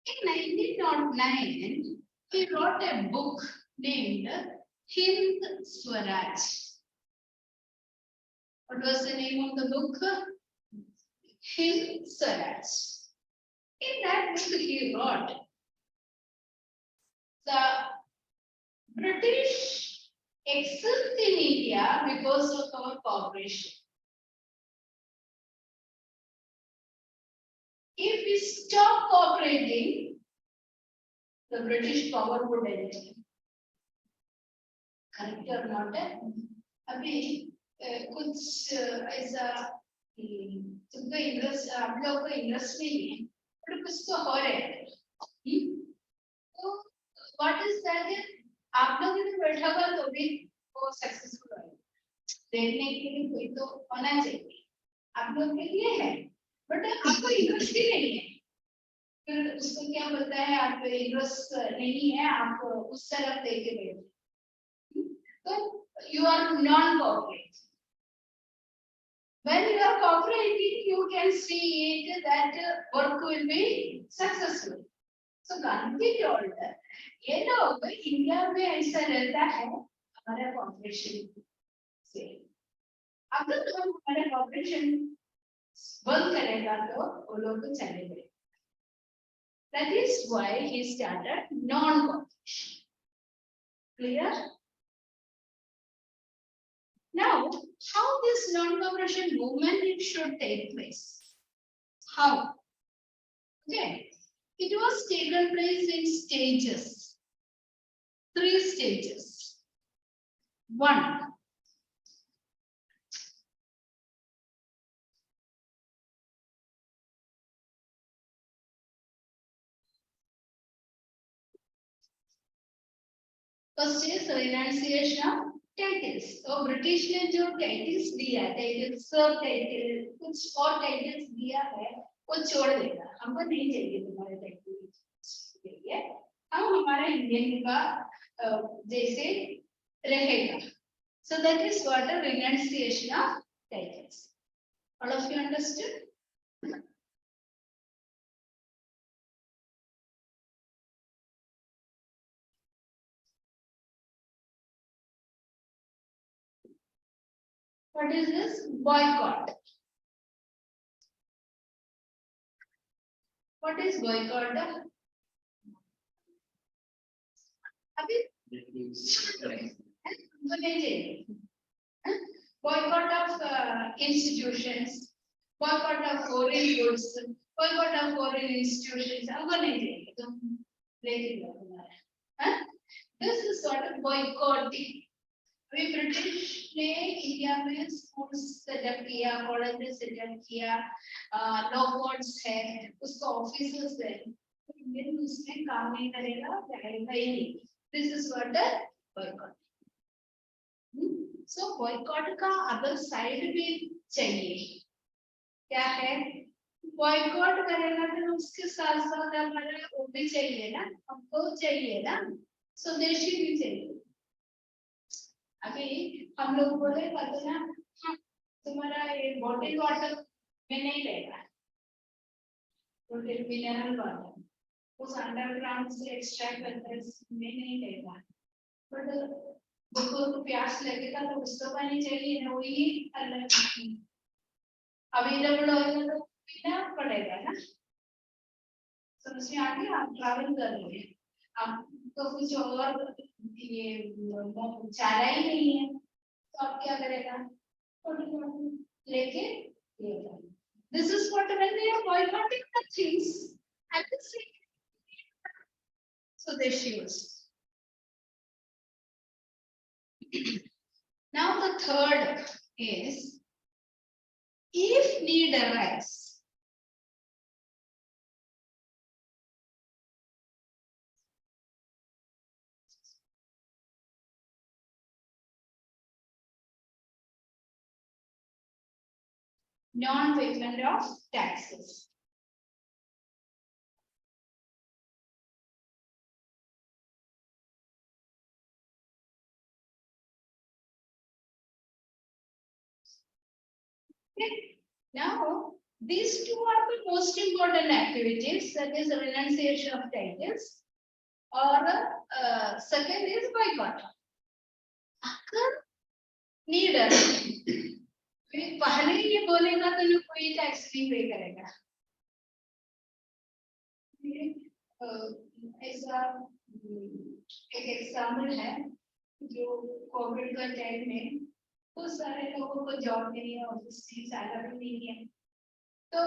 Speaker 1: In 1909, he wrote a book named Hind Swaraj. What was the name of the book? Hind Swaraj. In that book, he wrote the British exist in India because of our cooperation. If we stop cooperating, the British power would end. Correct or not? अभी कुछ ऐसा तुमको interest आप लोग को interest नहीं है पर कुछ तो हो रहा है तो व्हाट इज दैट आप लोग इधर बैठा हुआ तो भी वो सक्सेसफुल है देखने के लिए कोई तो होना चाहिए आप लोग के लिए है बट आपको इंटरेस्ट ही नहीं है फिर उसको क्या बोलता है आप इंटरेस्ट नहीं है आप उस तरफ देखे बैठे तो you are non-cooperative. When you are cooperating, you can see it that work will be successful. So Gandhi told ये लोग इंडिया में ऐसा रहता है हमारा कॉपरेशन से अगर हम हमारा कॉपरेशन बंद करेगा तो वो लोग चले गए. That is why he started non-cooperation. Clear? Now, how this non-cooperation movement it should take place? How? Okay, it was taken place in stages. 3 stages. 1. First is renunciation of titles तो British ने जो titles दिया titles सब title कुछ और titles दिया है वो छोड़ देगा हमको नहीं चाहिए तुम्हारे टाइटल्स चाहिए हम हमारा इंडियन का जैसे रहेगा so that is what a renunciation of titles. All of you understood? What is this? Boycott. What is boycott? अभी हमको नहीं चाहिए boycott of institutions, boycott of foreign goods, boycott of foreign institutions. अब नहीं चाहिए तुम लेके जाओ तुम्हारा, हाँ? This is sort of boycotting. अभी ब्रिटिश ने इंडिया में स्कूल सेटअप किया, कॉलेज सेटअप किया, लॉ कोर्ट्स है, उसका ऑफिसर्स है, इंडियन उसमें काम नहीं करेगा, जाएगा ही नहीं. This is what the boycott. So boycott का अदर साइड भी चाहिए. क्या है? बॉयकॉट करेगा तो उसके साथ साथ हमारा वो भी चाहिए ना, हमको चाहिए ना, स्वदेशी भी चाहिए. अभी हम लोग बोले कहते ना, हाँ, तुम्हारा ये बॉटल वाटर में नहीं लेगा, बॉटल मिनरल वाटर उस अंडरग्राउंड से एक्सट्रैक्ट करते में नहीं लेगा. बट देखो तो प्यास लगेगा तो उसको पानी चाहिए ना, वही अलग अवेलेबल होगा तो पीना पड़ेगा ना. समझ में आ गया? आप ट्रैवल कर रहे हैं, आपको कुछ और ये चारा ही नहीं है तो आप क्या करेगा? लेके this is what when they are boycotting the things at the same. So they choose. Now the third is if need arise. Non-payment of taxes. Okay. Now, these two are the most important activities, that is renunciation of titles, or second is boycott. अगर need है, पहले ये बोलेगा तो लोग कोई tax नहीं पे करेगा. ऐसा एक एग्जाम्पल है जो कोविड का टाइम में बहुत सारे लोगों को जॉब नहीं है, ऑफिस की सैलरी नहीं है, तो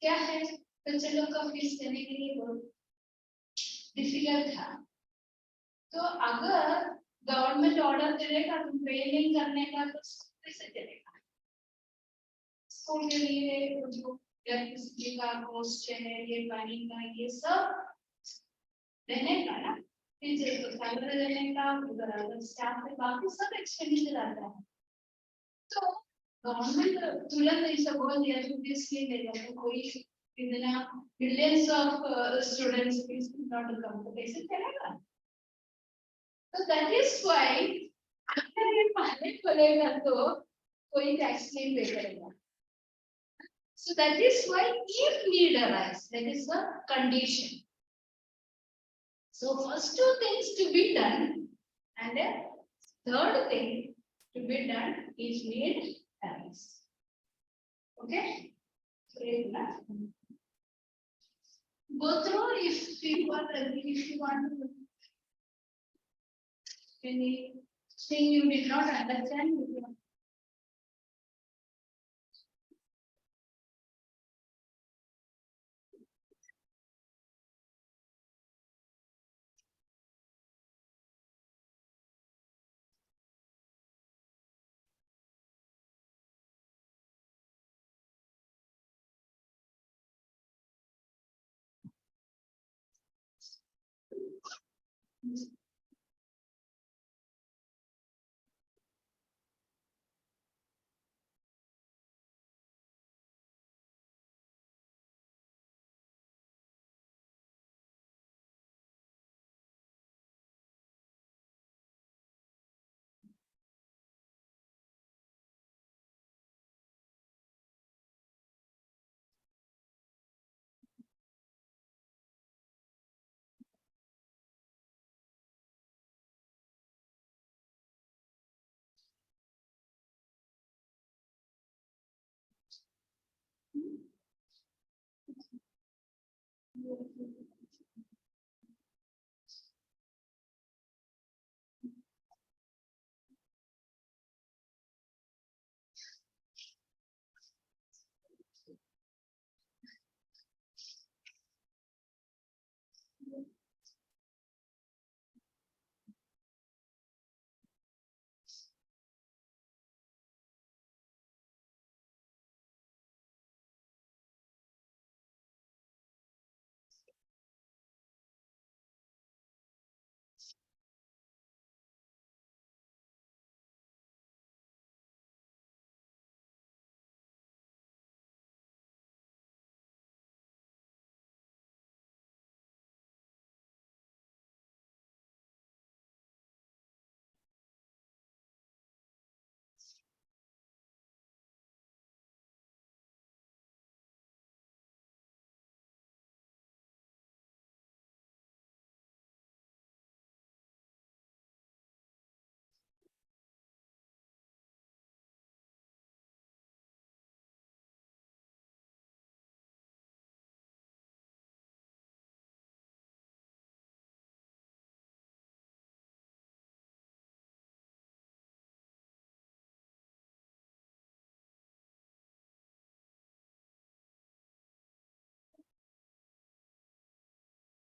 Speaker 1: क्या है, बच्चे लोग का फीस देने के लिए बहुत डिफिकल्ट था. तो अगर गवर्नमेंट ऑर्डर करेगा तुम पे नहीं करने का तो कैसे चलेगा? स्कूल के लिए जो इलेक्ट्रिसिटी का कॉस्ट है, ये पानी का, ये सब देने का ना, टीचर को सैलरी देने का, उधर अदर स्टाफ पे बाकी सब एक्सपेंडिचर आता है. तो गवर्नमेंट तुरंत ऐसा बोल दिया कि इसलिए ले जाए कोई इतना billions of students fees not come, तो कैसे चलेगा? तो दैट इज व्हाई अगर ये पहले खोलेगा तो कोई टैक्स नहीं पे करेगा. So that is why if need arise, that is the condition. So first two things to be done, and then third thing to be done if need arise. Okay? Go through if you want to anything you did not understand.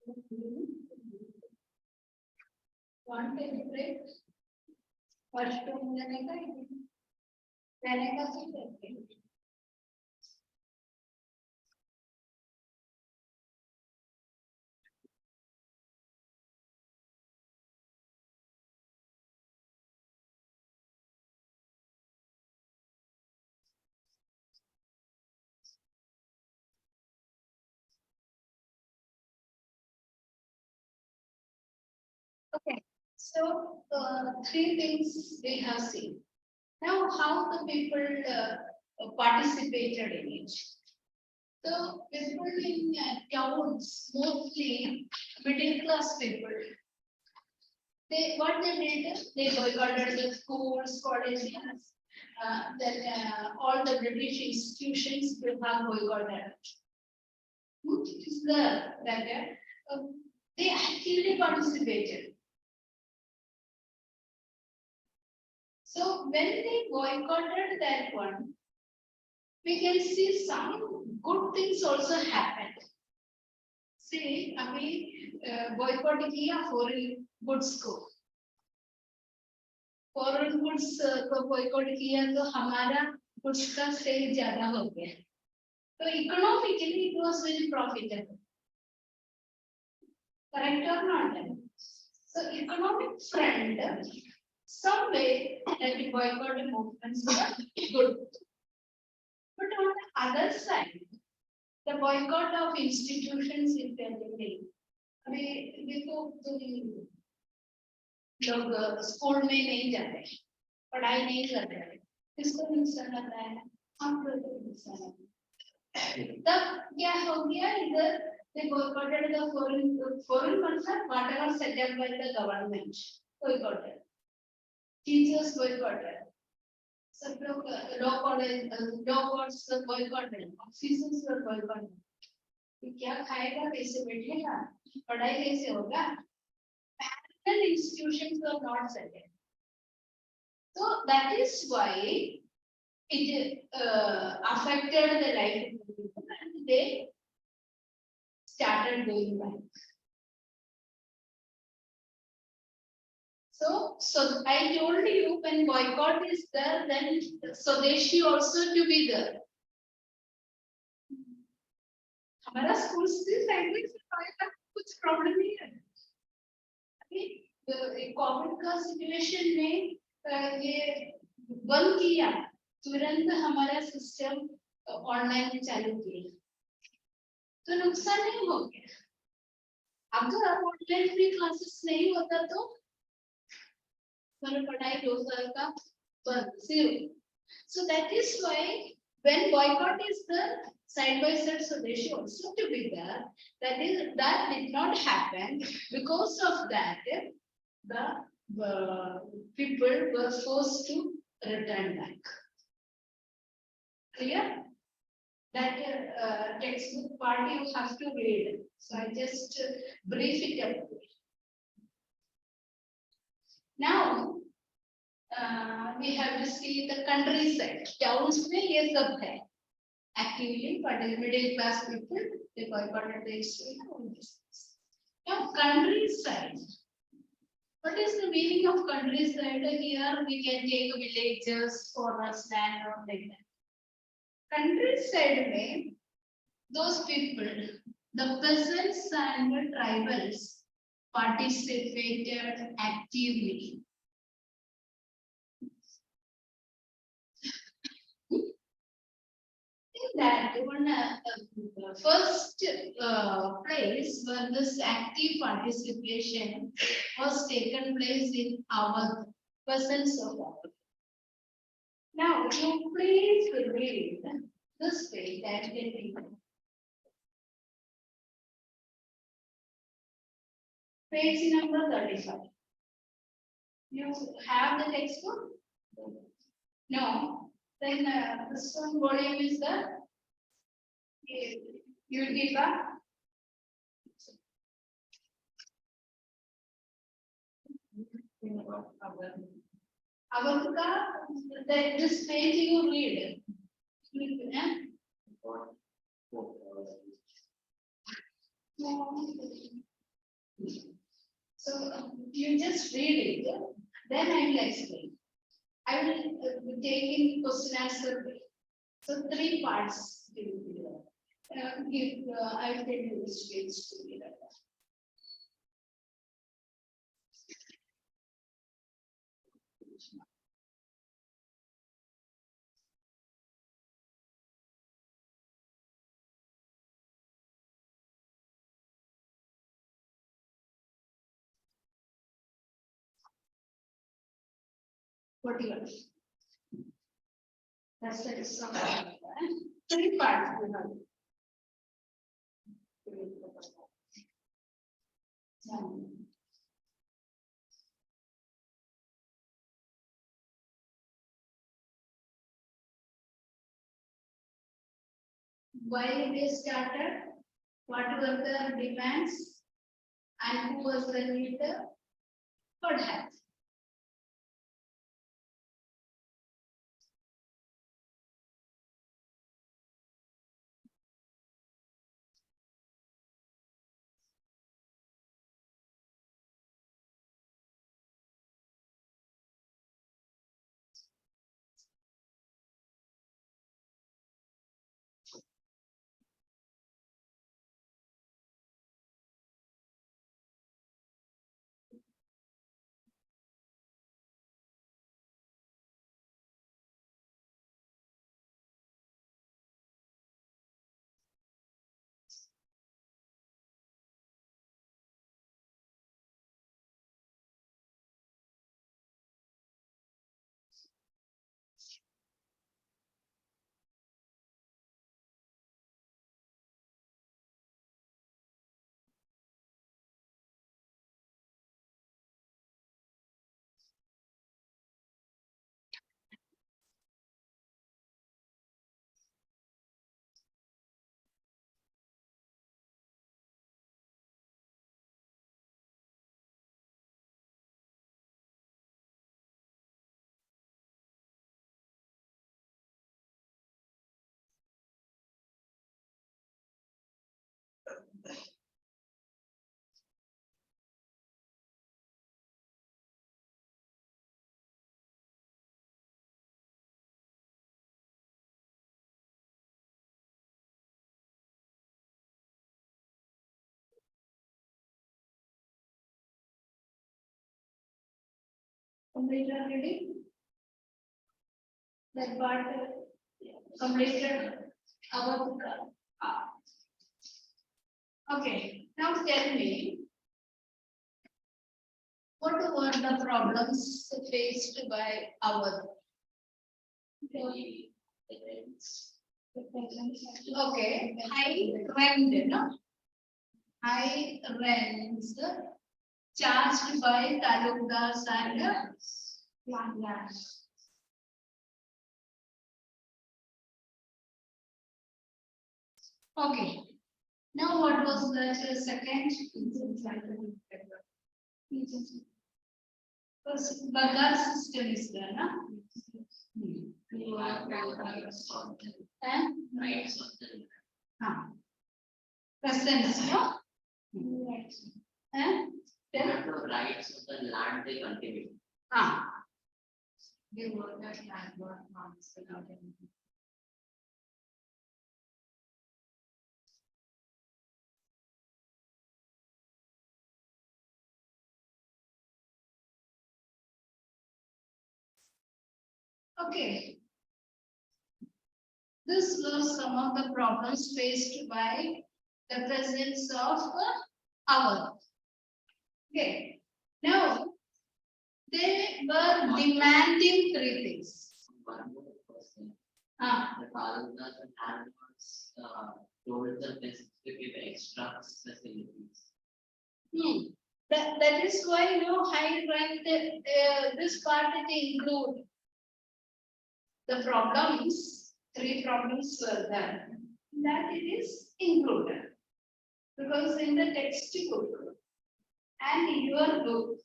Speaker 1: Want to break? First one लेने का रहने का सिर्फ okay. So three things we have seen. Now, how the people participated in it. So people in towns, mostly middle class people, what they did, they boycotted the schools, colleges, then all the British institutions will have boycotted. Which is that they actively participated. So when they boycotted that one, we can see some good things also happened. See, अभी boycott किया foreign goods को. Foreign goods को boycott किया तो हमारा goods का sale ज़्यादा हो गया. So economically it was very profitable. Correct or not? So economic front, some way that the boycott movements were good. But on the other side, the boycott of institutions is very. अभी देखो तुम लोग school में नहीं जाते, पढ़ाई नहीं करते, किसको नुकसान आता है? हम लोग को नुकसान आता है। तब क्या हो गया इधर? They boycotted the foreign person, whatever set up by the government, boycotted. Teachers boycotted. सब लोग law college, law courts boycotted. Officers were boycotted. तो क्या खाएगा, कैसे बैठेगा, पढ़ाई कैसे होगा? Parallel institutions were not set up. So that is why it affected the life of the people, and they started going back. So I told you when boycott is there, then Swadeshi also to be there. हमारा school से language का कुछ problem नहीं है. अभी Covid का situation में ये बंद किया, तुरंत हमारा सिस्टम ऑनलाइन चालू किया, तो नुकसान नहीं हो गया. अगर ऑनलाइन फ्री क्लासेस नहीं होता तो पढ़ाई 2 साल का बंद, zero. So that is why when boycott is there, side by side Swadeshi also to be there. That did not happen. Because of that, the people were forced to return back. Clear? That textbook part you have to read. So I just brief it up. Now we have to see the countryside. Towns में ये सब है. Actively, but in middle class people, they boycotted the school. Now countryside. What is the meaning of countryside? Here we can take villages, forest, land, or like that. Countryside में those people, the peasants and the tribals, participated actively. In that one first place where this active participation was taken place in our peasants of Awadh. Now you please read this page that page number 35. You have the textbook? No. Then this one volume is the you will give a this page you read. So you just read it, then I will explain. I will take in question answer. So three parts will be there. I will tell you which page to be there. What you want? That's the extra part. Three parts we have. Why they started? What were the demands? And who was the leader? What happened? Completed already? That part completed our book. Okay, now tell me, what were the problems faced by our okay, high rent, no? High rents charged by talukas and landlords. Okay. Now what was the second? First, Bagar system is there, na? And
Speaker 2: Rights of the
Speaker 1: presence, no? And
Speaker 2: they have the rights of the land they cultivate.
Speaker 3: They were that landlord norms without any.
Speaker 1: okay. This was some of the problems faced by the presence of our. Okay. Now, they were demanding three things.
Speaker 2: One more person,
Speaker 1: Ah,
Speaker 2: the talukas and landlords told the business to give extra facilities.
Speaker 1: That is why high rent. This part it include the problems. Three problems were there. That it is included because in the textbook and in your book,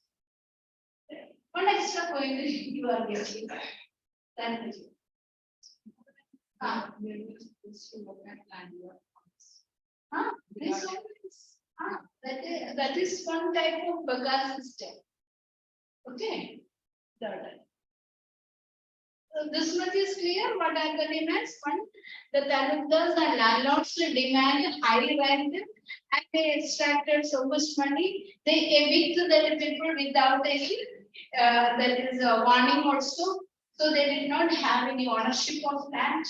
Speaker 1: one extra point you are getting. That is it.
Speaker 3: Maybe it's to look at landlord norms.
Speaker 1: This one is That is one type of Bagar system. Okay. Third. So this much is clear. What are the demands? One, the talukdars and landlords demand high rent and they extracted so much money. They evict the people without any that is a warning also. So they did not have any ownership of land.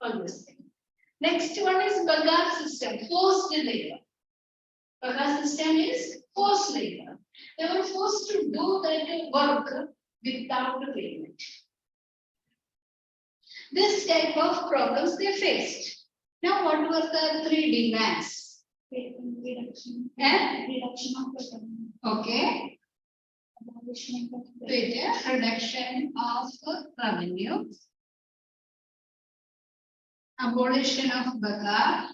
Speaker 1: All this thing. Next one is Bagar system, forced labor. Bagar system is forced labor. They were forced to do that work without payment. This type of problems they faced. Now, what were the three demands?
Speaker 3: Reduction.
Speaker 1: Eh?
Speaker 3: Reduction of the
Speaker 1: Okay.
Speaker 3: abolishment of the
Speaker 1: Reduction of revenue. Abolition of Bagar.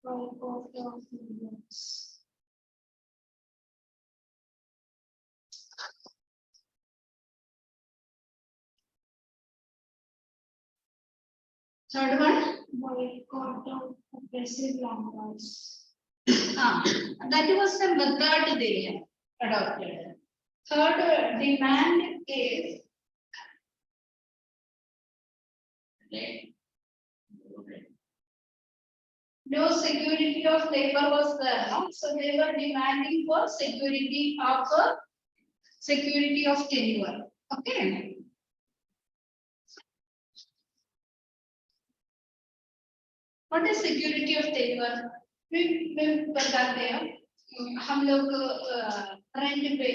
Speaker 3: of the
Speaker 1: Third one.
Speaker 3: boycott of oppressive landlords.
Speaker 1: That was the method they had adopted. Third demand is no security of labor was there, no? So they were demanding for security of tenure. Okay. What is security of tenure? मैं बताते हैं हम लोग rent पे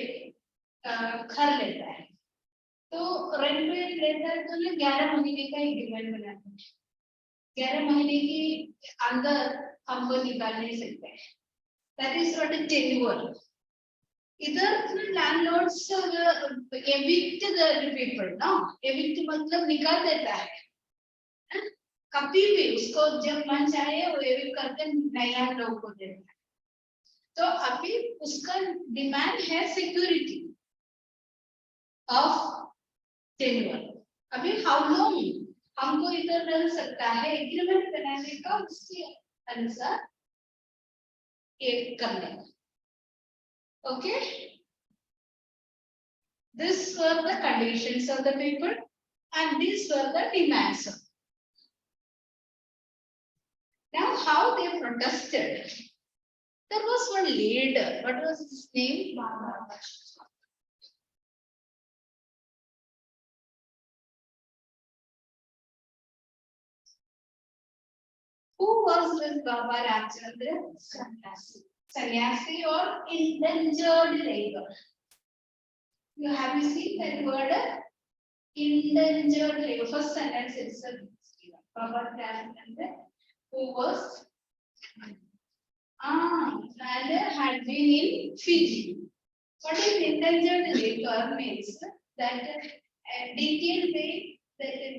Speaker 1: घर लेता है तो रेंट पे लेता है तो 11 महीने का एक डिमांड बनाते हैं 11 महीने के अंदर हमको निकाल नहीं सकते that is what is tenure इधर लैंडलॉर्ड्स एविक्ट द पीपल ना एविक्ट मतलब निकाल देता है कभी भी उसको जब मन चाहे वो एविक्ट करके नया लोग को देता है तो अभी उसका डिमांड है सिक्योरिटी ऑफ टेन्योर अभी हाउ लॉन्ग हमको इधर रह सकता है एग्रीमेंट बनाने का उसके अनुसार एक करने का okay this were the conditions of the people and this were the demands now how they protested there was one leader what was his name Who was this Baba Ramchandra? Sannyasi or indentured labor. Have you seen that word? Indentured labor. First sentence itself. Baba Ramchandra, who was and had been in Fiji. What is indentured labor means that detailed way that in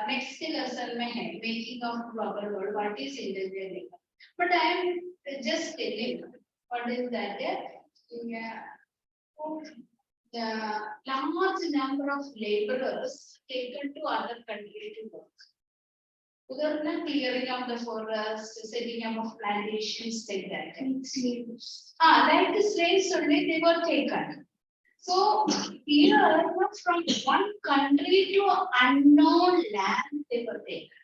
Speaker 1: next lesson में है making of proper word what is indentured labor. But I am just telling what is that the large number of laborers taken to other country to work. Udarna clearing of the forest, setting up of plantations, like that.
Speaker 3: slaves.
Speaker 1: Like the slaves only they were taken. So here from one country to unknown land they were taken.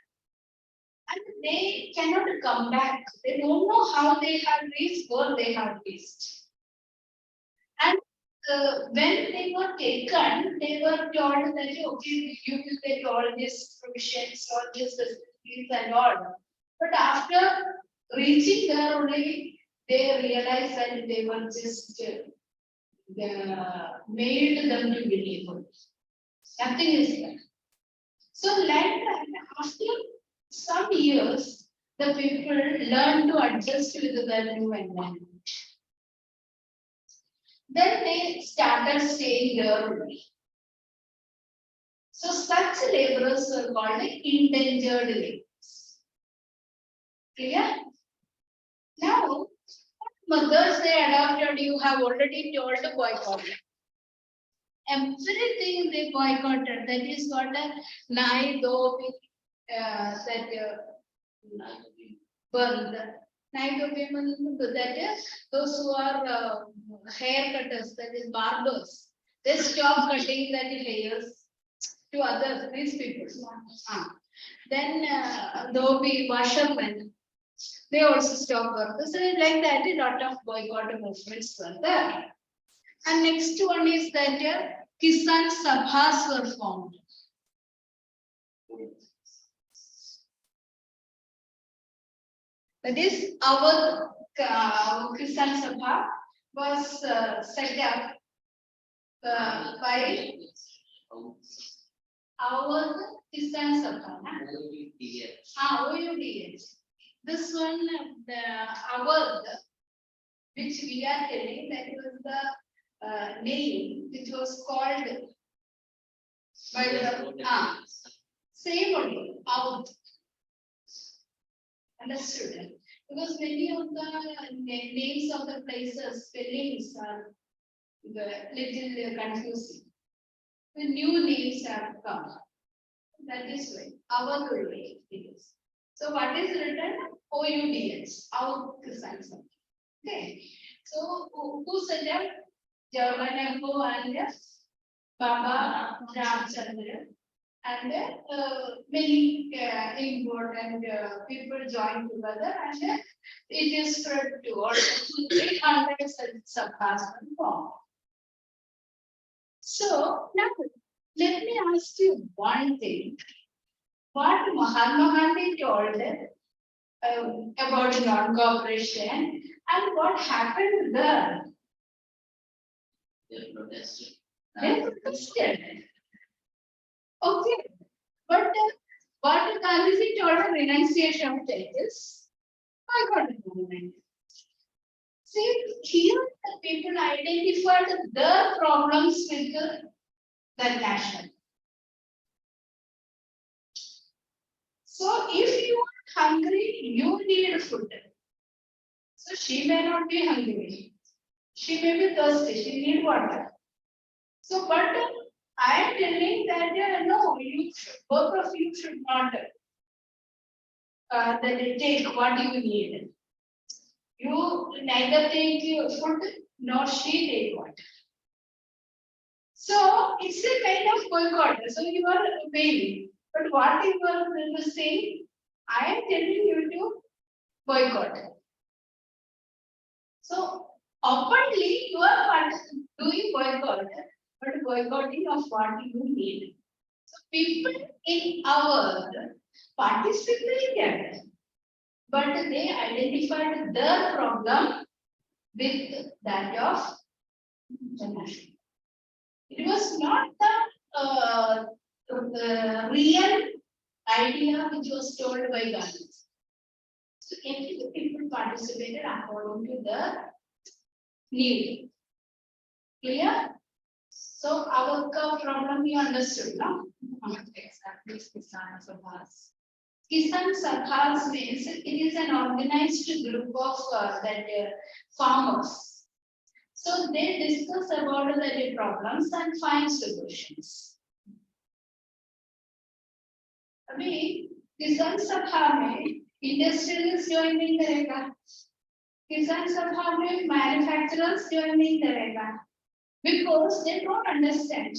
Speaker 1: And they cannot come back. They don't know how they have reached, where they have reached. And when they were taken, they were told that okay, you will get all these provisions, all these facilities and all. But after reaching there only, they realized that they were just made them to be labor. Nothing is there. So land after some years, the people learn to adjust with the new environment. Then they started staying there only. So such laborers were called indentured laborers. Clear? Now, what methods they adopted, you have already told the boycott. Everything they boycotted, that is what a Nai do that burned. Night opium that is those who are hair cutters, that is barbers. They stop cutting that hairs to others, these people. Then there will be washermen. They also stop work. So like that, a lot of boycott movements were there. And next one is that Kisan Sabhas were formed. That is our Kisan Sabha was set up by our Kisan Sabha. OUDS. This one, the our, which we are telling, that was the name which was called by the same only, our. Understood. Because many of the names of the places, spellings are little confusing. The new names have come. That is why our way it is. So what is written? OUDS, our science. Okay. So who said that? Jawaharlal and Baba Ramchandra and many important people joined together, and it is spread to all 800 subclasses form. So now let me ask you one thing. What Mahatma Gandhi told about non-cooperation and what happened there?
Speaker 2: They protested.
Speaker 1: They protested. Okay, but what Gandhiji told of renunciation of churches, I got it movement. See, here the people identified their problems with the nation. So if you are hungry, you need food. So she may not be hungry. She may be thirsty. She need water. So, but I am telling that no, you should, both of you should not take what you need. You neither take your food nor she take water. So it's a kind of boycott. So you are obeying. But what you are saying, I am telling you to boycott. So openly you are doing boycott, but boycotting of what you need. So people in our world participated, but they identified their problem with that of the nation. It was not the real idea which was told by Gandhi. So every people participated according to the need. Clear? So our problem you understood, no?
Speaker 3: Exactly, Kisan Sabhas.
Speaker 1: Kisan Sabhas means it is an organized group of farmers. So they discuss about the problems and find solutions. अभी किसान सभा में industrialist join नहीं करेगा, किसान सभा में manufacturers join नहीं करेगा, because they don't understand.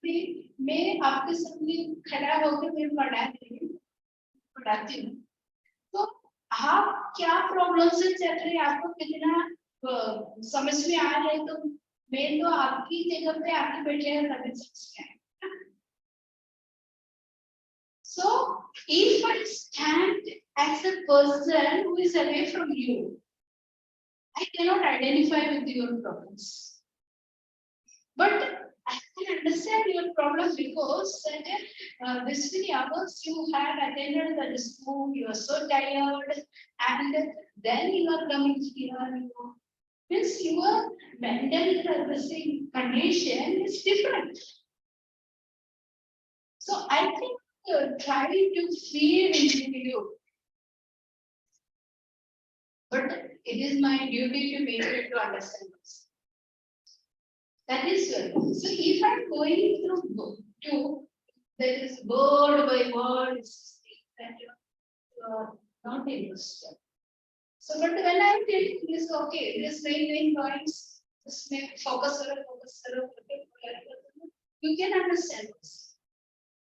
Speaker 1: मैं आपके सामने खड़ा होकर मैं पढ़ाती हूँ, तो आप क्या प्रॉब्लम से चल रहे हैं, आपको कितना समझ में आ रहा है, तो मैं तो आपकी जगह पे आके बैठे हैं तभी समझ में आए. So if I stand as a person who is away from you, I cannot identify with your problems. But I can understand your problems because this many hours you have attended the school, you are so tired, and then you are coming here. Means your mental condition is different. So I think try to feed into you. But it is my duty to make you to understand this. That is well. So if I'm going through to there is word by word that you are not interested. So, but when I'm telling this, okay, this main points, this main focus, okay, you can understand this.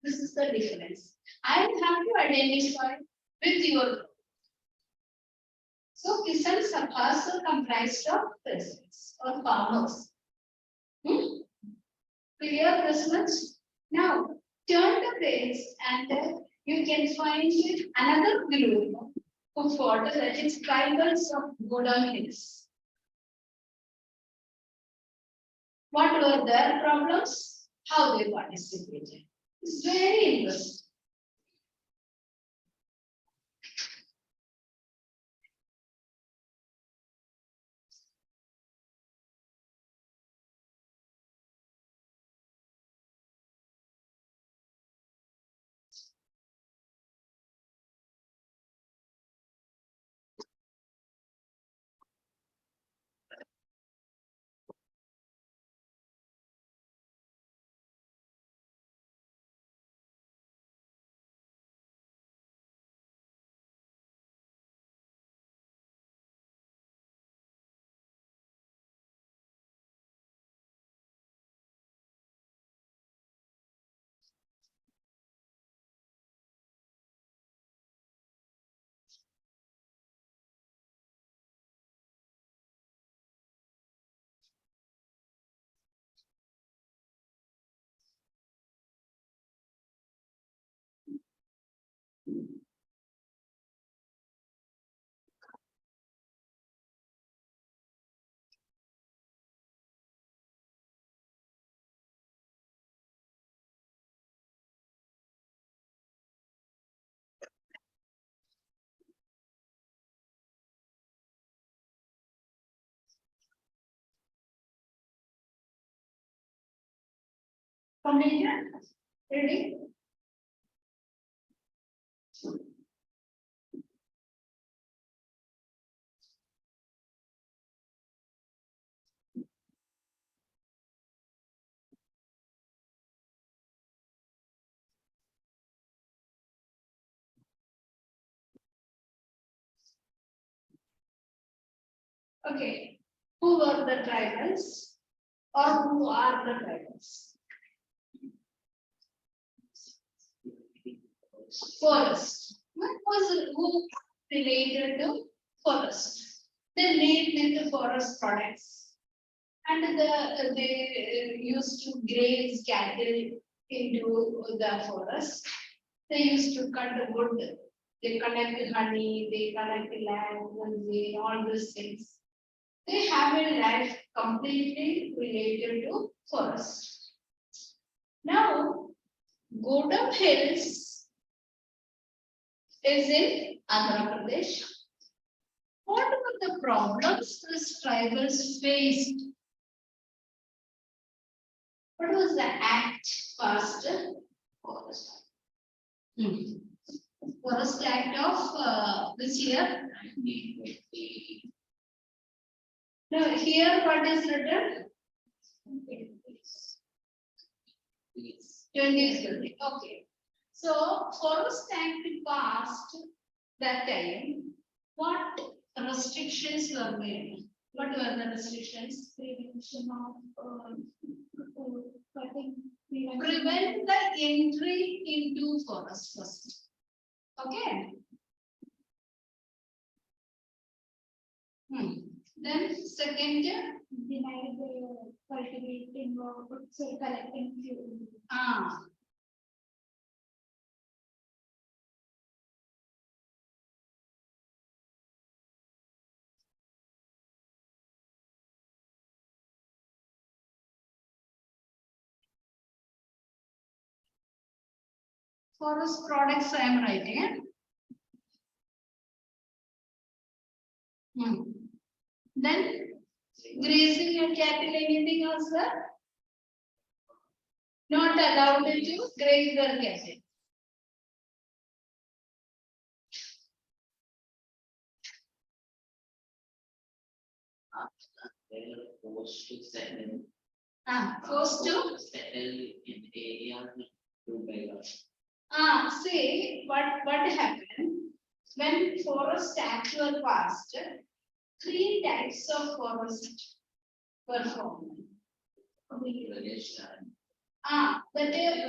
Speaker 1: This is the difference. I have to identify with your. So, Kisan Sabhas are comprised of peasants or farmers. Clear this much? Now, turn the page and you can find another group of water that is tribals of Goda Hills. What were their problems? How they participated. It's very interesting. Completed? Ready? Okay. Who were the tribals? Or who are the tribals? Forest. What was who related to forest? They lived in the forest products, and they used to graze cattle into the forest. They used to cut the wood. They collect honey. They collect land, and all these things. They have a life completely related to forest. Now, Godam Hills is in Andhra Pradesh. What were the problems these tribals faced? What was the act passed? Forest. Forest Act of this year.
Speaker 2: 1920.
Speaker 1: Now here what is written?
Speaker 2: Yes.
Speaker 1: 2020. Okay. So Forest Act passed that time. What restrictions were made? What were the restrictions?
Speaker 3: Prevention of cutting.
Speaker 1: Prevent the entry into forest first. Okay. Then second,
Speaker 3: Denied the cultivating or collecting fuel.
Speaker 1: forest products I am writing. Then grazing and cattle, anything else, sir? Not allowed to graze their cattle.
Speaker 2: They are forced to settle.
Speaker 1: Forced to?
Speaker 2: Settle in areas to beggars.
Speaker 1: See what happened? when Forest Act were passed, three types of forest were formed. Protected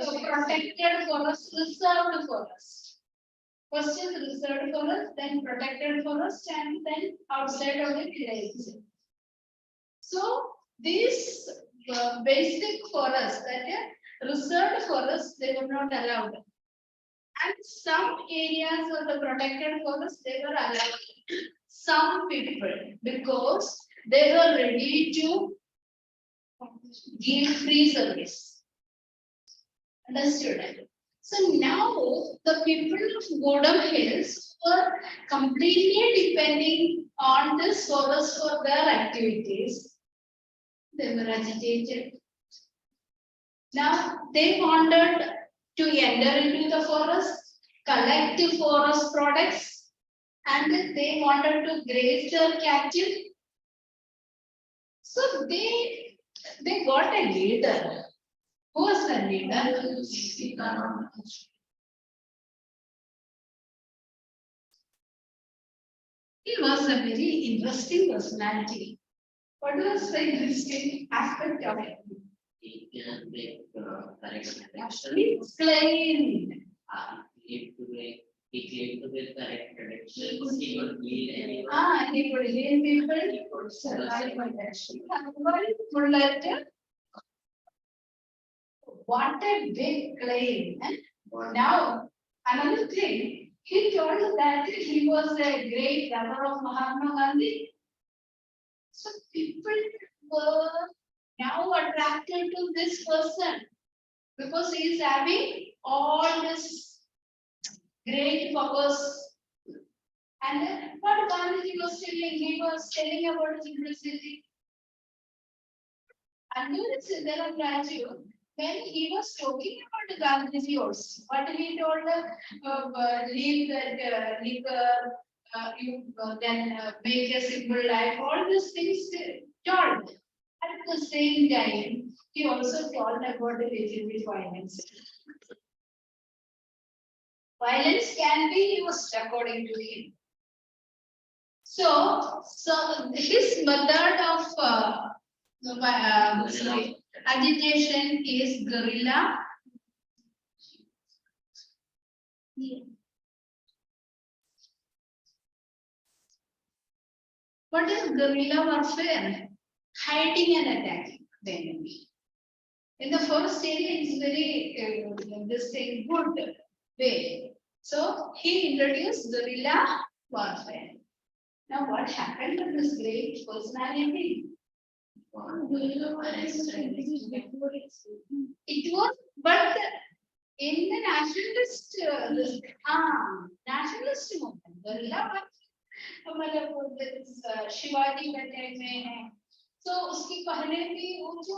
Speaker 1: forest, reserved forest. First is reserved forest, then protected forest, and then outside of the village. So these basic forests, that reserved forests, they were not allowed. And some areas of the protected forest, they were allowed. Some people, because they were ready to give free service. Understood? So now the people of Godam Hills were completely depending on this forest for their activities. They were agitated. Now they wanted to enter into the forest, collect forest products, and they wanted to graze their cattle. So they got a leader. Who was the leader? He was a very interesting personality. What was the interesting aspect of it?
Speaker 2: He can make correct
Speaker 1: Actually, explain.
Speaker 2: He claimed to make correct predictions. He would lead anyone.
Speaker 1: He could heal people. He could survive by action. Full letter. What a big claim. Now, another thing, he told that he was a great lover of Mahatma Gandhi. So people were now attracted to this person because he is having all this great powers. And what Gandhi was telling, he was telling about simplicity. And Siddharam Raju, when he was talking about Gandhiji also, what he told, leave that liquor, you then make a simple life, all these things told. At the same time, he also told about the little violence. Violence can be used according to him. So his method of agitation is guerrilla. What is guerrilla warfare? Hiding and attacking the enemy. In the first area, it's very this thing good way. So he introduced guerrilla warfare. Now, what happened to this great personality? It was, but in the nationalist, nationalist movement, guerrilla warfare, Shivaji बैठे में है, तो उसके पहले भी वो जो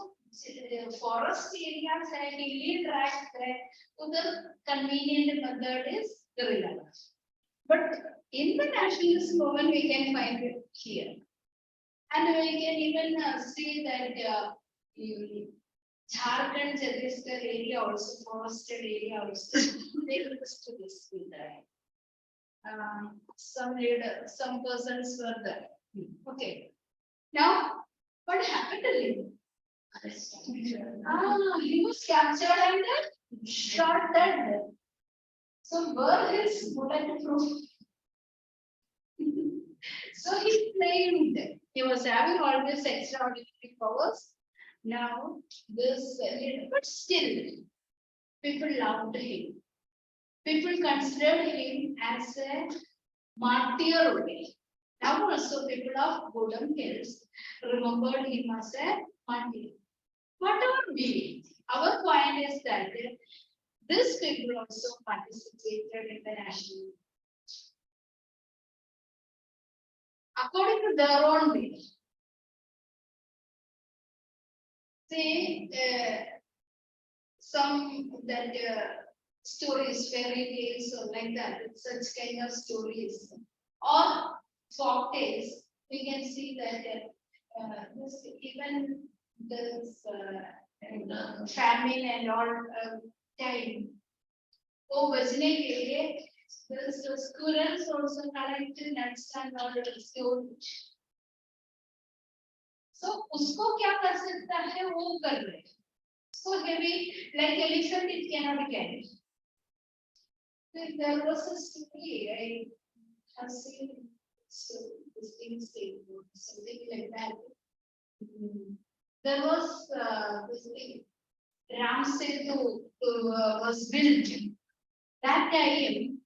Speaker 1: forest areas है, hilly tracts है, उधर convenient method is guerrilla. But in the nationalist movement, we can find it here. And we can even see that Jharkhand, Chhattisgarh area also, forested area also, they used to this with that. Some leader, some persons were there. Okay. Now, what happened to him? He was captured and shot dead. So where is bulletproof? So he claimed he was having all these extraordinary powers. Now this, but still, people loved him. People considered him as a martyr only. Now also people of Godam Hills remembered him as a martyr. Whatever be, our point is that these people also participated in the national according to their own way. See, some that stories, fairy tales, or like that, such kind of stories, or folk tales, we can see that this, even this famine and all time. वो बचने के लिए The squirrels also collect nuts and all store. So उसको क्या कर सकता है वो कर रहे. So heavy like elephant it cannot carry. There was a story I have seen. So this thing saying something like that. There was this thing. Ram Setu was built. That time,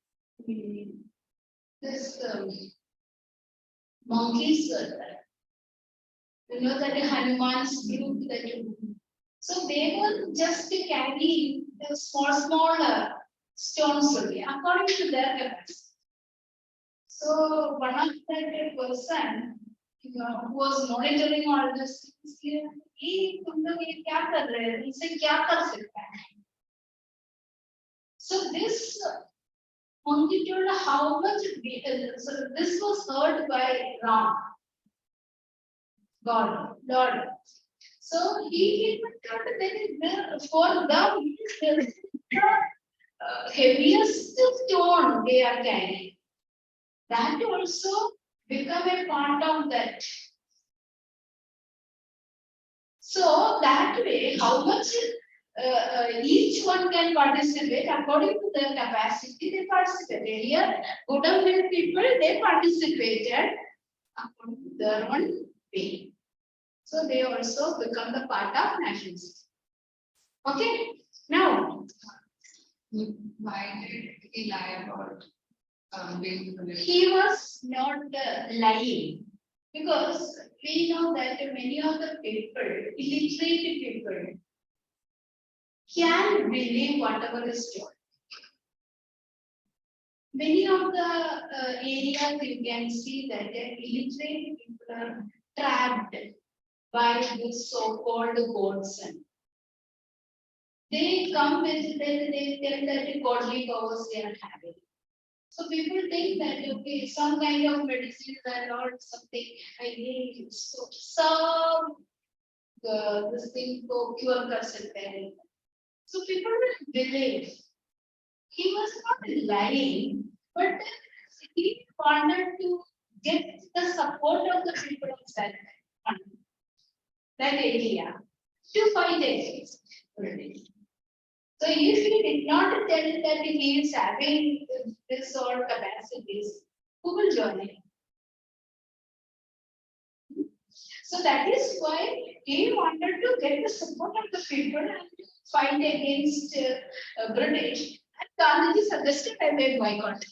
Speaker 1: this monkeys were there. You know that Hanuman's group that so they were just carrying the small stones only according to their capacity. So one of that person who was monitoring all this things, he तुम लोग ये क्या कर रहे हैं? इनसे क्या कर सकता है? So this monkey told how much. So this was heard by Ram, God, Lord. So he told that for them it is the heaviest stone they are carrying. That also become a part of that. So that way, how much each one can participate according to their capacity. They participated. Here, Godam people they participated according to their own way. So they also become the part of nationalism. Okay. Now,
Speaker 3: Why did he lie about being the
Speaker 1: he was not lying because we know that many of the people, illiterate people, can believe whatever is told. Many of the areas you can see that illiterate people are trapped by this so-called gods. They come with they tell that godly powers they are having. So people think that okay, some kind of medicine or something I need so some this thing to cure kar. So people will believe. He was not lying, but he wanted to get the support of the people of that area to fight against it. So if he did not tell that he is having this sort of capacities, who will join him? So that is why he wanted to get the support of the people and fight against British. And Gandhiji suggested I may boycott.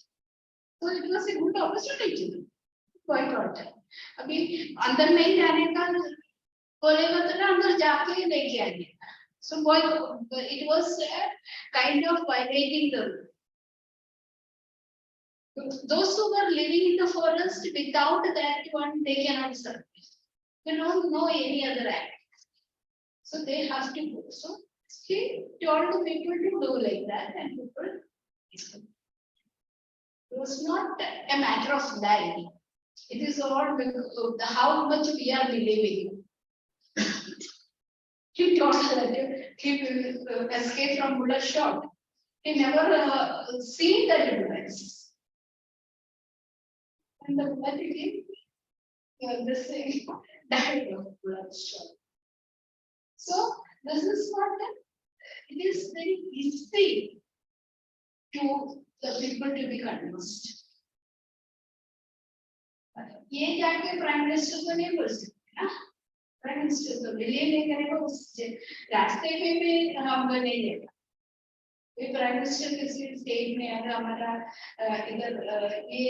Speaker 1: So it was a good opportunity to boycott. अभी अंदर नहीं जाने का बोलेगा तो ना अंदर जाके नहीं जाने. So boycott. It was kind of violating the. Those who were living in the forest without that one, they cannot survive. They don't know any other act. So they have to go. So he told the people to do like that, and people. It was not a matter of lying. It is all how much we are believing. He told that he will escape from bullet shot. He never seen the difference. And the bullet came, this thing died of bullet shot. So this is what it is very easy to the people to be convinced. ये जाके prime minister को नहीं बोल सकते ना. Prime minister तो believe नहीं करेगा उस रास्ते में भी हम नहीं लेगा. ये प्राइम मिनिस्टर किसी स्टेट में अगर हमारा इधर ये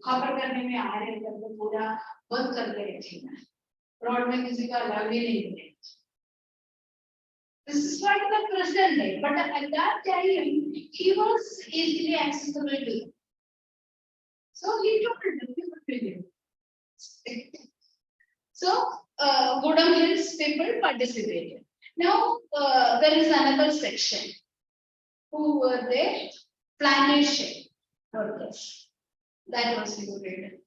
Speaker 1: खबर करने में आ रहे हैं तो पूरा बंद कर के रखेगा. रोड में किसी का अलाव ही नहीं है. This is what the president did, but at that time he was easily accessible to them. So he told them to do. So Godam Hills people participated. Now there is another section. Who were there? Plantation workers. That was included.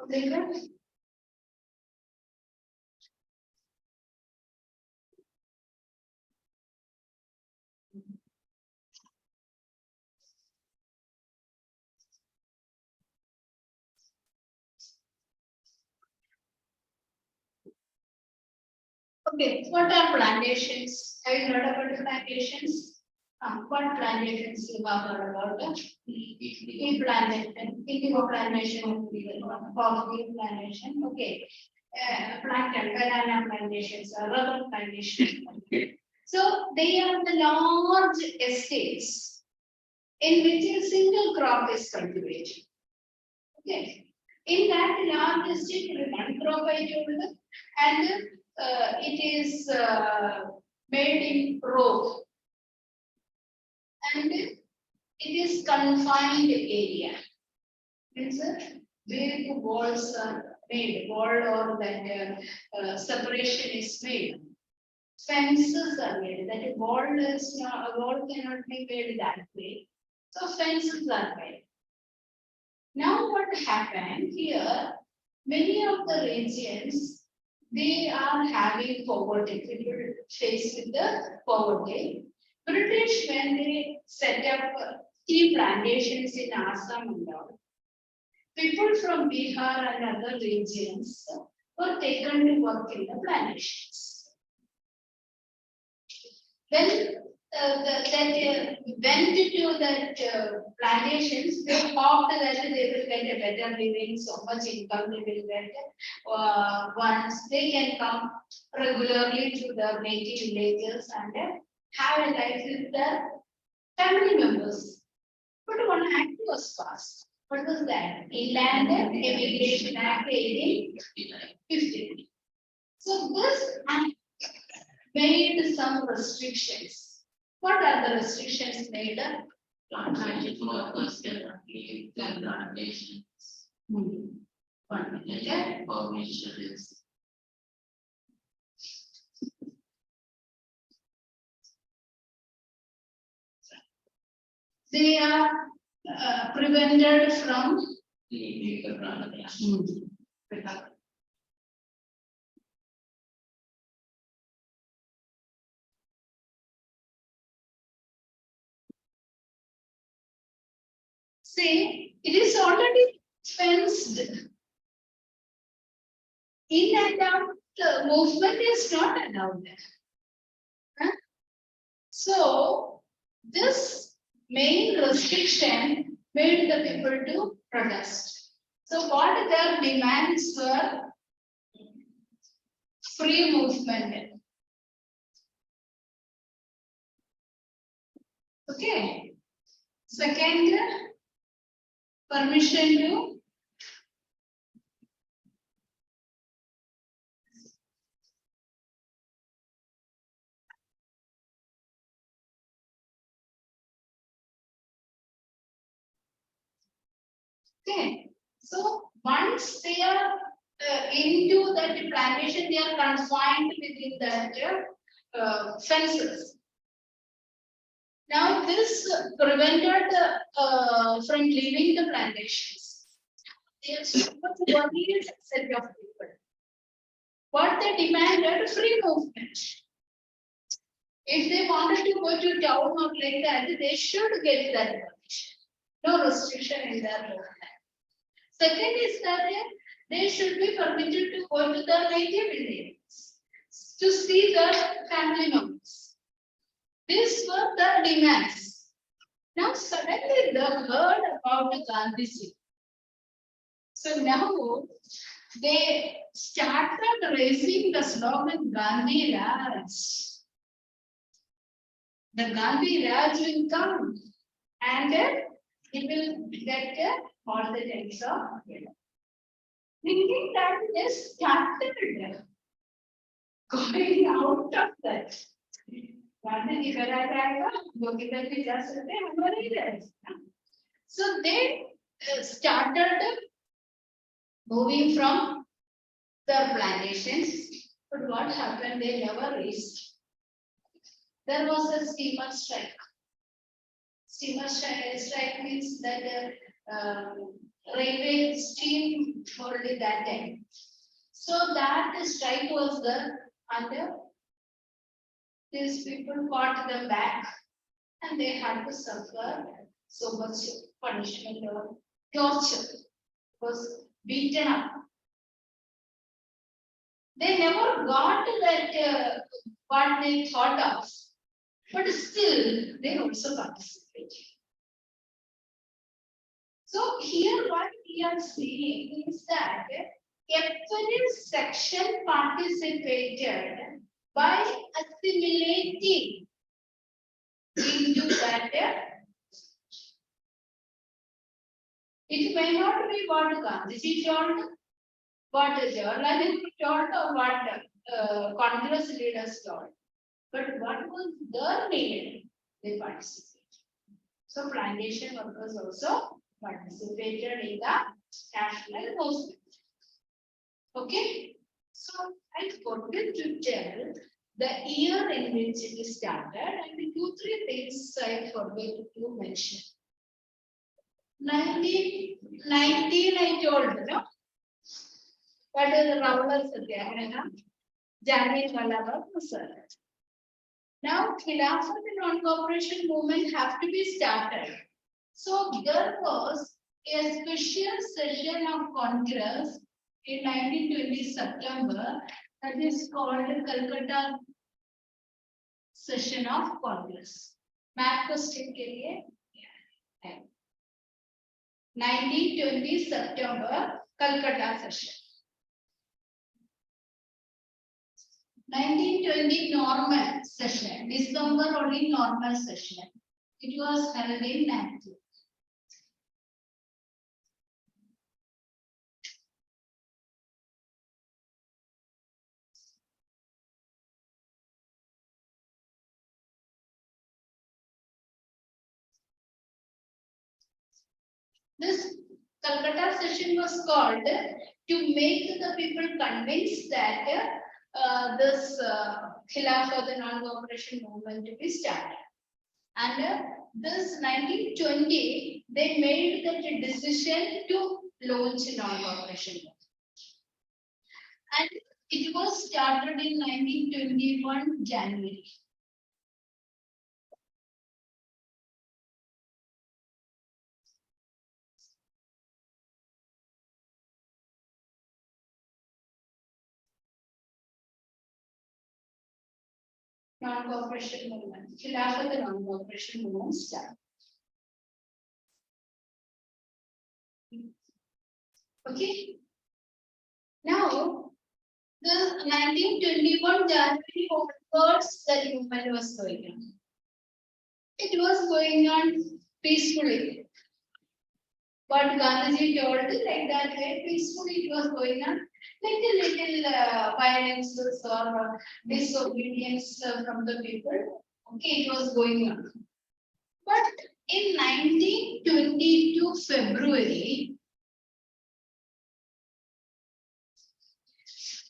Speaker 1: Lincoln? Okay, what are plantations? Have you heard about the plantations? What plantations you have heard about? Tea plantation, indigo plantation, coffee plantation, okay. Plantain, banana plantations, rubber plantations. So they are the large estates in which a single crop is cultivated. Okay. In that large estate, one crop I told, and it is made in row, and it is confined area. Means big walls are made, wall or that separation is made. Fences are made. That a wall cannot be made that way. So fences are made. Now what happened here? Many of the regions they are having poverty. People face with the poverty. British, when they set up tea plantations in Assam and all, people from Bihar and other regions were taken to work in the plantations. Then went to that plantations, they hoped that they will get a better living, so much income they will get. Once they can come regularly to the native villages and have a life with their family members. But one act was passed. What was that? Inland Immigration Act 1859. So this act made some restrictions. What are the restrictions made?
Speaker 2: Plantation workers cannot leave their plantations.
Speaker 1: Okay.
Speaker 2: Permission is.
Speaker 1: They are prevented from
Speaker 2: Leaving the plantation.
Speaker 1: See, it is already fenced. In and out movement is not allowed. Huh? So, this main restriction made the people to protest. So, what their demands were? Free movement. Okay. Second, permission to okay. So once they are into that plantation, they are confined within that fences. Now this prevented from leaving the plantations. There's so much worried set of people. What they demanded free movement. If they wanted to go to town or like that, they should get that permission. No restriction in their movement. Second is that they should be permitted to go to their native villages to see their family members. These were the demands. Now suddenly they heard about Gandhiji. So now they started raising the slogan Gandhi Raj. The Gandhi Raj will come and it will get all the types of thinking that they started going out of that. Gandhi ji करा जाएगा, वो किधर भी जा सकते हैं, हम नहीं रह सकते. So they started moving from the plantations, but what happened? They never reached. There was a steamer strike. Steamer strike means that railway steam already that time. So that strike was there, and these people got them back, and they had to suffer so much punishment or torture, was beaten up. They never got that what they thought of, but still they also participated. So here what we are seeing is that every section participated by assimilating into that. It may not be what Gandhiji told, what Jawaharlal Nehru told, or what Congress leaders told, but what was their need, they participated. So plantation workers also participated in the national movement. Okay, so I forgot to tell the year in which it started, and 2-3 things I forgot to mention. 1919 I told, no? That is the Ravana Satyagraha, Jallianwala Bagh Massacre. Now, Khilafat and non-cooperation movement have to be started. So there was a special session of Congress in 1920 September that is called Calcutta session of Congress. Map question के लिए 1920 September Calcutta session. 1920 normal session, December only normal session. It was held in Nagpur. This Calcutta session was called to make the people convinced that this Khilafat, the non-cooperation movement to be started. And this 1920, they made the decision to launch non-cooperation movement. And it was started in 1921 January. Non-cooperation movement. Khilafat, the non-cooperation movement started. Okay. Now, the 1921 January onwards, the movement was going on. It was going on peacefully. But Gandhiji told like that way, peacefully it was going on. Little violences or disobedience from the people. Okay, it was going on. But in 1922 February,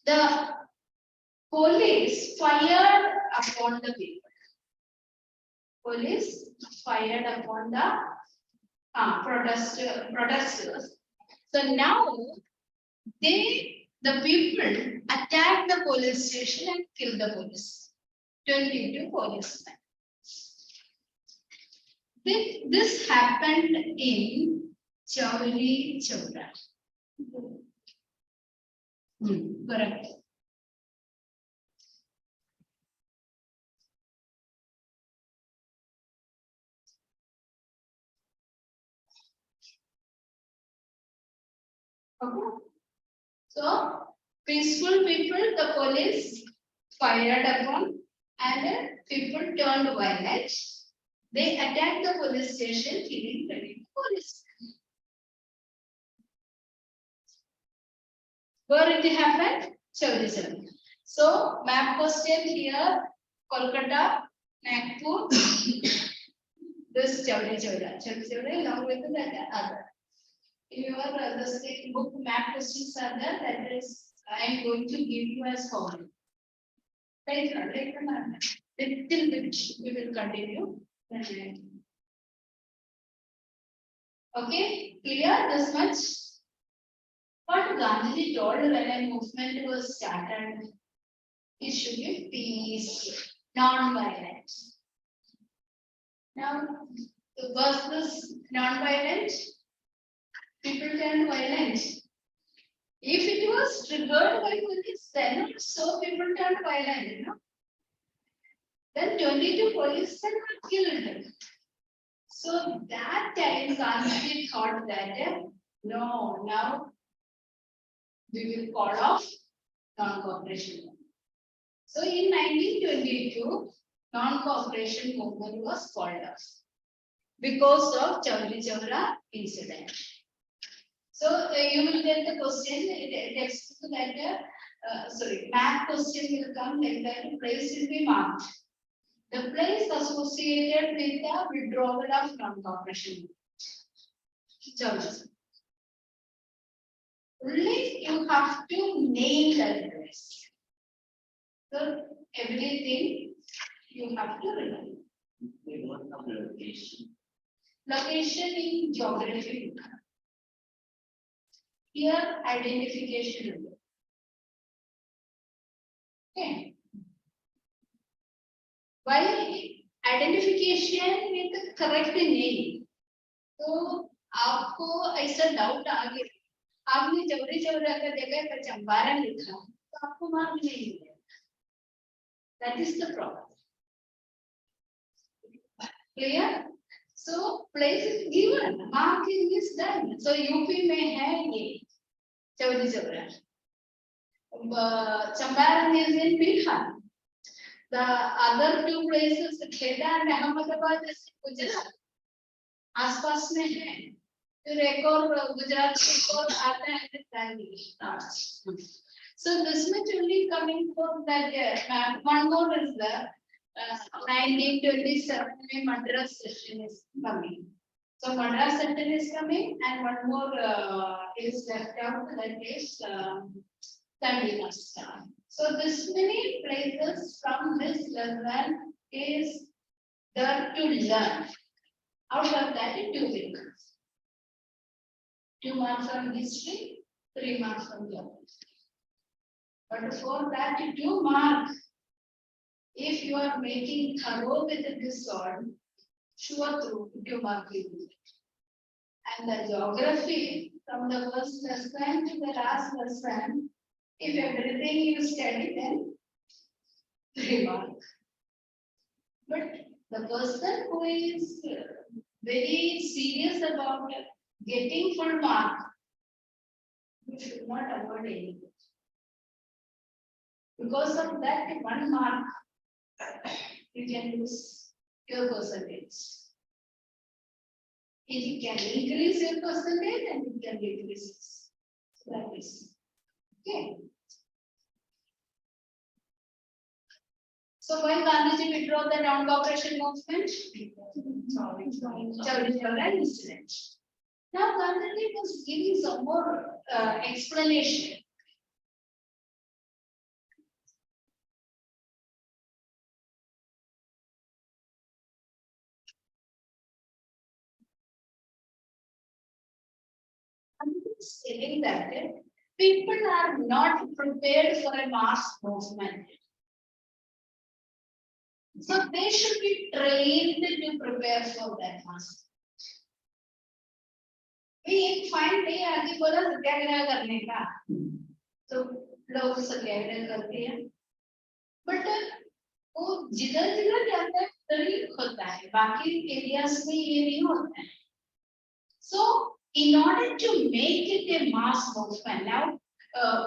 Speaker 1: the police fired upon the people. Police fired upon the protesters. So now the people attacked the police station and killed the police. 22 policemen. This happened in Chauri Chaura. Correct. Okay. So peaceful people, the police fired upon, and people turned violent. They attacked the police station, killing the police. Where it happened? Chauri. So map question here, Kolkata, Nagpur, this Chauri along with the other. In your the state book map questions are there, that is I am going to give you as following. Little bit we will continue. Okay, clear this much? What Gandhiji told when a movement was started, it should be peace, non-violent. Now, was this non-violent? People turned violent. If it was triggered by police, then so people turned violent, you know. Then 22 policemen were killed. So that time Gandhiji thought that no, now we will call off non-cooperation. So in 1922, non-cooperation movement was called off because of Chauri Chaura incident. So you will get the question, text that, math question will come like that, place will be marked. The place associated with the withdrawal of non-cooperation. Only you have to name the place. So everything you have to remember.
Speaker 2: We don't have the location.
Speaker 1: Location in geography. Here identification. Okay. Why identification with the correct name? तो आपको ऐसा doubt आ गया, आपने चौरी चौरा का जगह पर चंपारण लिखा, तो आपको मार्क नहीं मिलेगा. That is the problem. Clear? So place is given, marking is done. So UP में है ये Chauri Chaura. Champaran is in Bihar. The other two places, Kheda and Ahmedabad, is Gujarat. आसपास में है. फिर एक और गुजरात से और आता है. So this much only coming from that. One more is the 1927 में Madras session is coming. So Madras session is coming, and one more is left out, that is Tamil Nadu. So this many places from this lesson is there to learn. Out of that, 2 will come. 2 marks from history, 3 marks from geography. But for that 2 marks, if you are making thorough with this one, sure through 2 marks will be. And the geography from the first lesson to the last lesson, if everything you study, then 3 marks. But the person who is very serious about getting full mark, you should not avoid anything. Because of that 1 mark, you can lose your percentage. If you can increase your percentage, and you can decrease. So that is okay. So why Gandhiji withdraw the non-cooperation movement? Chauri Chaura incident. Now Gandhiji was giving some more explanation. Gandhiji is saying that people are not prepared for a mass movement. So they should be trained to prepare for that mass. एक fine day आगे बोला सत्याग्रह करने का, तो लोग सत्याग्रह करते हैं. But वो जिधर जिधर जाता है उधर ही होता है, बाकी एरियाज में ये नहीं होता है. So in order to make it a mass movement, now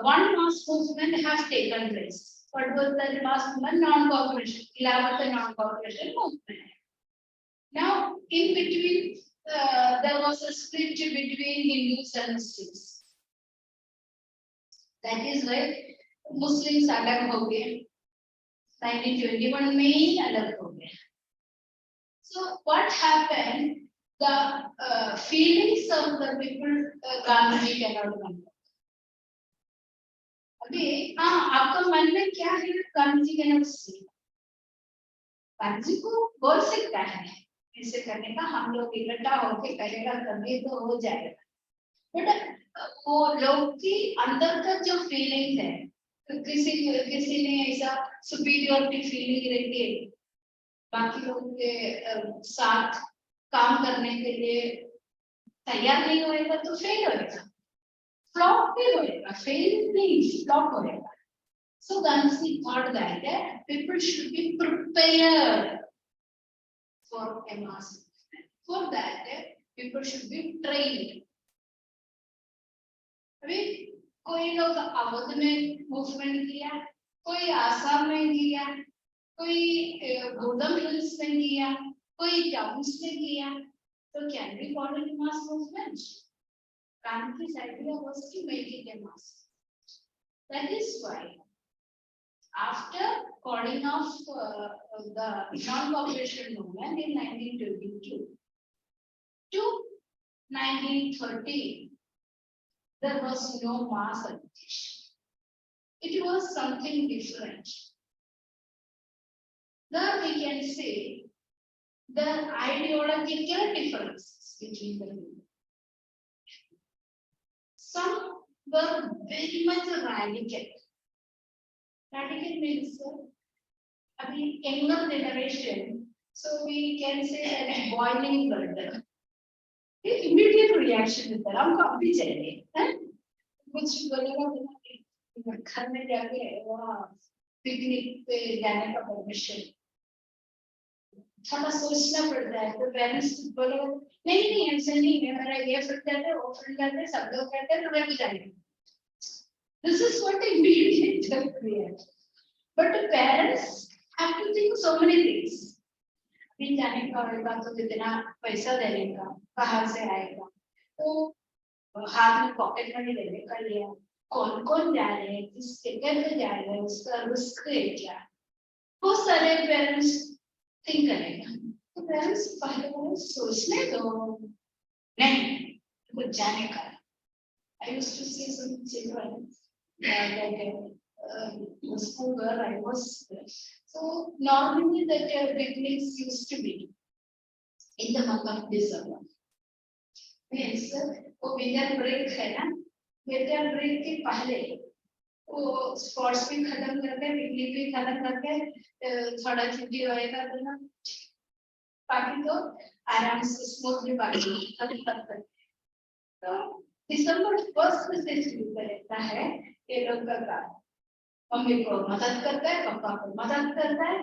Speaker 1: one mass movement has taken place. What was the mass movement? Non-cooperation. 11th non-cooperation movement. Now in between. There was a split between Hindus and Muslims. That is why Muslims अलग हो गए. 1921 में ही अलग हो गए. So what happened? The feelings of the people Gandhiji cannot control. अभी आपका मन में क्या है? Gandhiji cannot see. Gandhiji को बोल सकता है. ऐसे करने का हम लोग इकट्ठा होके करेगा कभी तो हो जाएगा बट वो लोग की अंदर का जो फीलिंग है किसी किसी ने ऐसा सुपीरियरिटी फीलिंग रहती है बाकी लोगों के साथ काम करने के लिए तैयार नहीं होएगा तो फेल होएगा फ्लॉप भी होएगा फेल नहीं फ्लॉप होएगा so Gandhi thought that people should be prepared for a mass movement. For that people should be trained अभी कोई लोग अवध में मूवमेंट किया कोई आसाम में किया कोई गोदम हिल्स में किया कोई टाउन्स में किया तो can be called a mass movement Gandhi's idea was to make it a mass that is why after calling off the non-cooperation movement in 1922 to 1930 there was no mass agitation. It was something different. There we can say the ideological differences between the two. Some were very much radical. Radical means younger generation, so we can say that boiling blood. Immediate reaction is there. हमको अभी चाहिए, हैं? कुछ बोलेगा घर में जाके वहाँ पिकनिक पे जाने का परमिशन थोड़ा सोचना पड़ता है तो पेरेंट्स बोलो नहीं ऐसे नहीं है मेरा ये फ्रेंड जाते हैं वो फ्रेंड जाते हैं सब लोग कहते हैं तो मैं भी जाएंगे This is what immediate reaction. But the parents have to think so many things. अभी जाने का होगा तो कितना पैसा देने का कहाँ से आएगा तो हाथ में पॉकेट मनी देने का लिया कौन जा रहे हैं किस जगह पे जा रहे हैं उसका रिस्क है क्या बहुत सारे पेरेंट्स थिंक करेगा तो पेरेंट्स पहले सोचने दो नहीं कुछ जाने का I used to see some children the school where I was so normally the picnics used to be in the month of December. Yes, वो winter break है ना winter break के पहले वो sports भी खत्म करके picnic भी खत्म करके थोड़ा छुट्टी होएगा तो ना बाकी तो आराम से smoothly बाकी खत्म करते तो दिसंबर फर्स्ट से शुरू करता है ये लोग का काम मम्मी को मदद करता है पापा को मदद करता है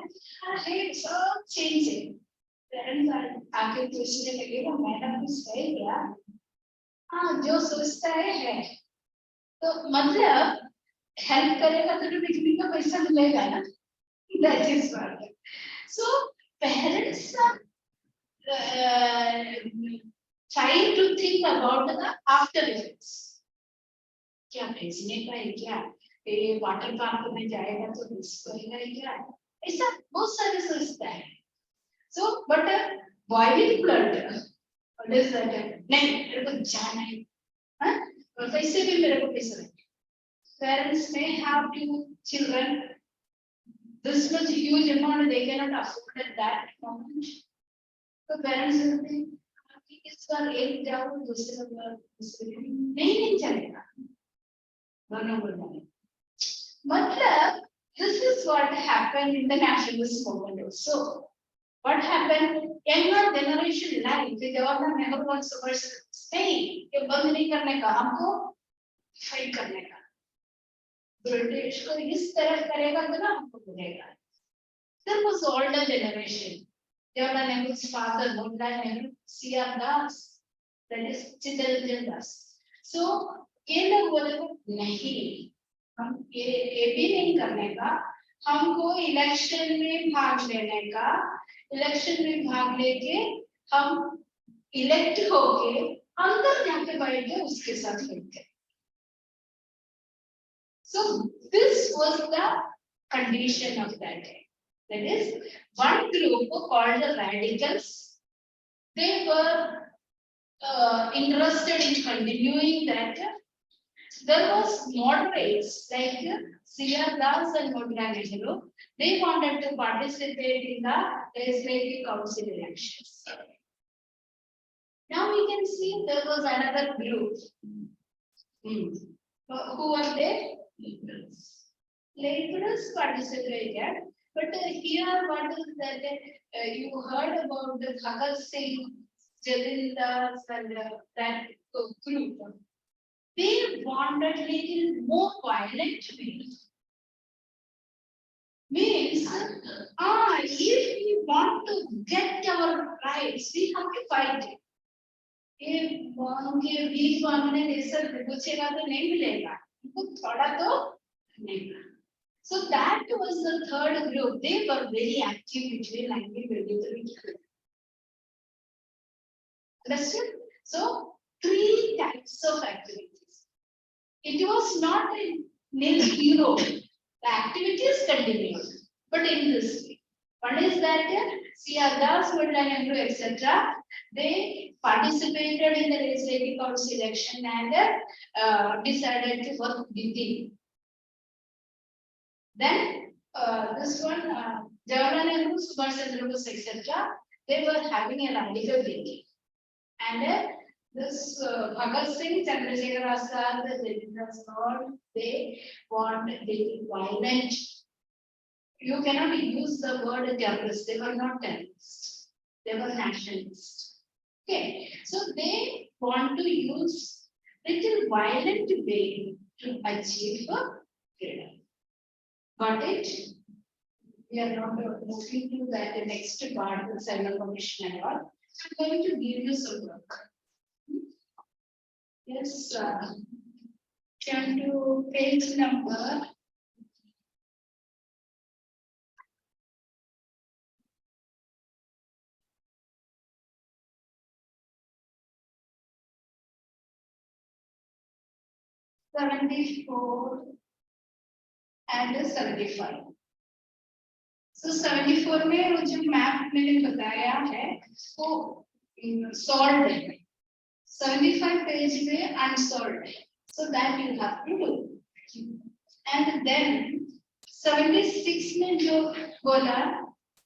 Speaker 1: अरे सब चेंज है पेरेंट्स आके पूछने लगेगा मैडम कुछ है क्या हाँ जो सोचता है तो मतलब हेल्प करेगा तो पिकनिक का पैसा मिलेगा ना that is what so parents trying to think about the after effects क्या भेजने का है क्या ये वाटर पार्क में जाएगा तो रिस्क होएगा क्या ऐसा बहुत सारे सोचता है so but boiling blood what is that नहीं मेरे को जाना है हाँ और कैसे भी मेरे को पैसा चाहिए parents may have two children this much huge amount they cannot afford at that moment so parents will think इस बार एक जाओ दूसरे बार दूसरे नहीं चलेगा दोनों बोलने मतलब this is what happened in the nationalist movement also what happened younger generation life the Jawaharlal Nehru was saying कि बंद नहीं करने का हमको फाइट करने का ब्रिटिश को इस तरह करेगा तो ना हमको मिलेगा there was older generation Jawaharlal Nehru's father, Motilal Nehru, C.R. Das, that is Chittaranjan Das. So, ये लोग बोले नहीं, हम ये भी नहीं करने का, हमको इलेक्शन में भाग लेने का, इलेक्शन में भाग लेके हम इलेक्ट होके अंदर जाके बैठ के उसके साथ बैठे. So, this was the condition of that day. That is, one group called the radicals, they were interested in continuing that. There was moderates like C.R. Das and Motilal Nehru, they wanted to participate in the legislative council elections. Now we can see there was another group. Who were they? Liberals participated, but here what is that you heard about the Bhagat Singh, Jalindas and that group. They wanted little more violent means if we want to get our rights, we have to fight it. ये के बीच मामले जैसा पूछेगा तो नहीं मिलेगा उनको थोड़ा तो नहीं so that was the third group. They were very active between 1923. Understood? So three types of activities. It was not a nil zero. The activities continued, but in this way. One is that C.R. Das, Motilal Nehru, etc. They participated in the legislative council election and decided to work within. Then this one, Jawaharlal Nehru, Subhash Chandra Bose, etc. They were having a radical thinking, and this Bhagat Singh, Chandrasekhar Azad, the Jalindas, they want very violent. You cannot use the word terrorist. They were not terrorists. They were nationalists. Okay, so they want to use little violent way to achieve freedom. Got it? We are not moving to that next part, the Cyber Commission and all. I'm going to give you some work. Yes, come to page number 74 and 75. So 74 में वो जो map मैंने बताया है वो solved है. 75 page में unsolved है. So that you have to do. And then 76 में जो बोला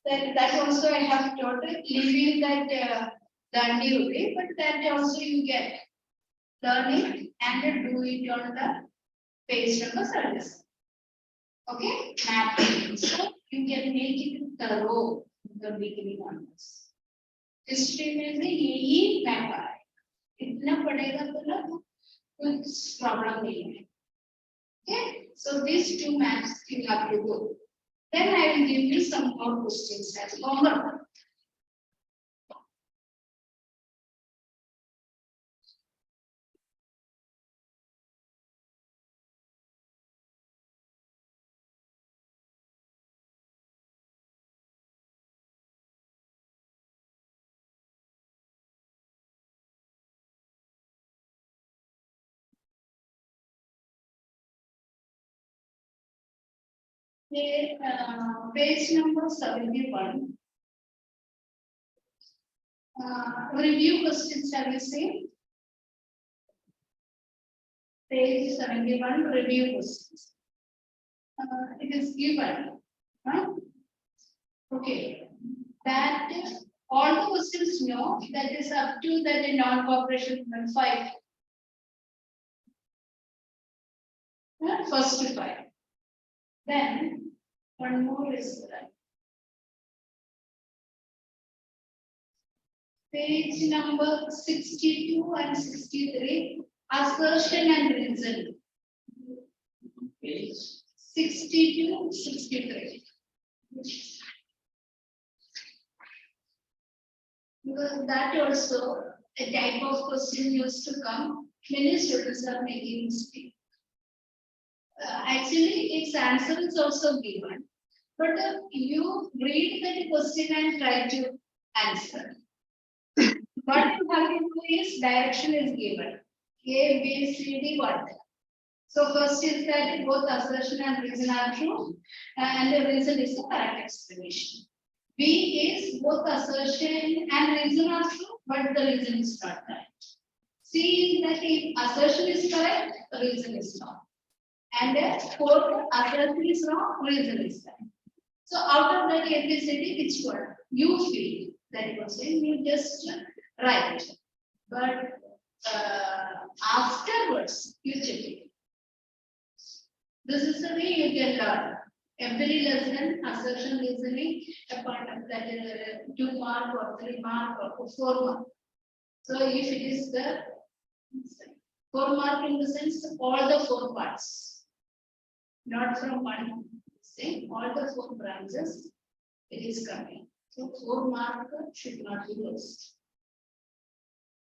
Speaker 1: that also I have taught leaving that Dandi way, but that also you get learn it and do it on the page number 76. Okay, map. So you can make it thorough the beginning onwards. History में भी यही map है. इतना पढ़ेगा तो ना कुछ problem नहीं है. Okay, so these two maps you have to do. Then I will give you some more questions as homework. Page number 71. Review questions have you seen? Page 71, review questions. It is given. Okay. That all the questions know that is up to that non-cooperation 5. First to 5. Then one more is page number 62 and 63, assertion and reason.
Speaker 2: Page
Speaker 1: 62, 63. Because that also a type of question used to come. Many students are making mistake. Actually, its answer is also given, but you read the question and try to answer. What you have to do is direction is given. A, B, C, D, what? So first is that both assertion and reason are true, and the reason is the correct explanation. B is both assertion and reason are true, but the reason is not correct. C is that if assertion is correct, the reason is not. and a fourth accuracy from reason. So out of that ABCD, which one you feel that question, you just write. But afterwards, you check it. This is the way you can learn. Every lesson, assertion reasoning, a part of that 2 mark or 3 mark or 4 mark. So if it is the 4 mark in the sense, all the 4 parts, not from one thing, all the 4 branches, it is coming. So 4 mark should not be lost.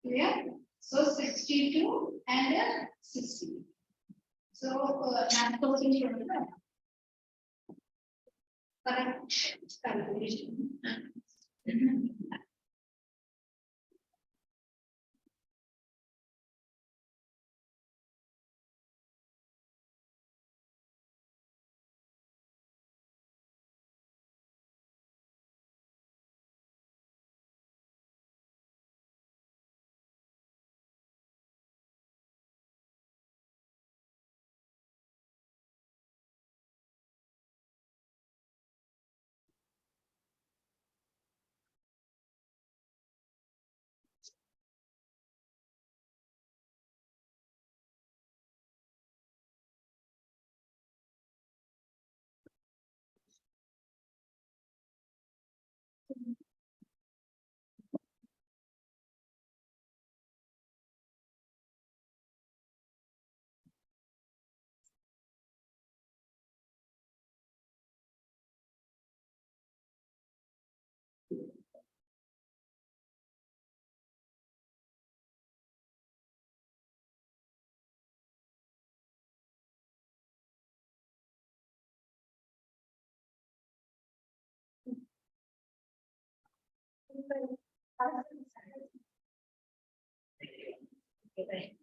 Speaker 1: Clear? So 62 and 60. So math question should be correct calculation. Okay, bye.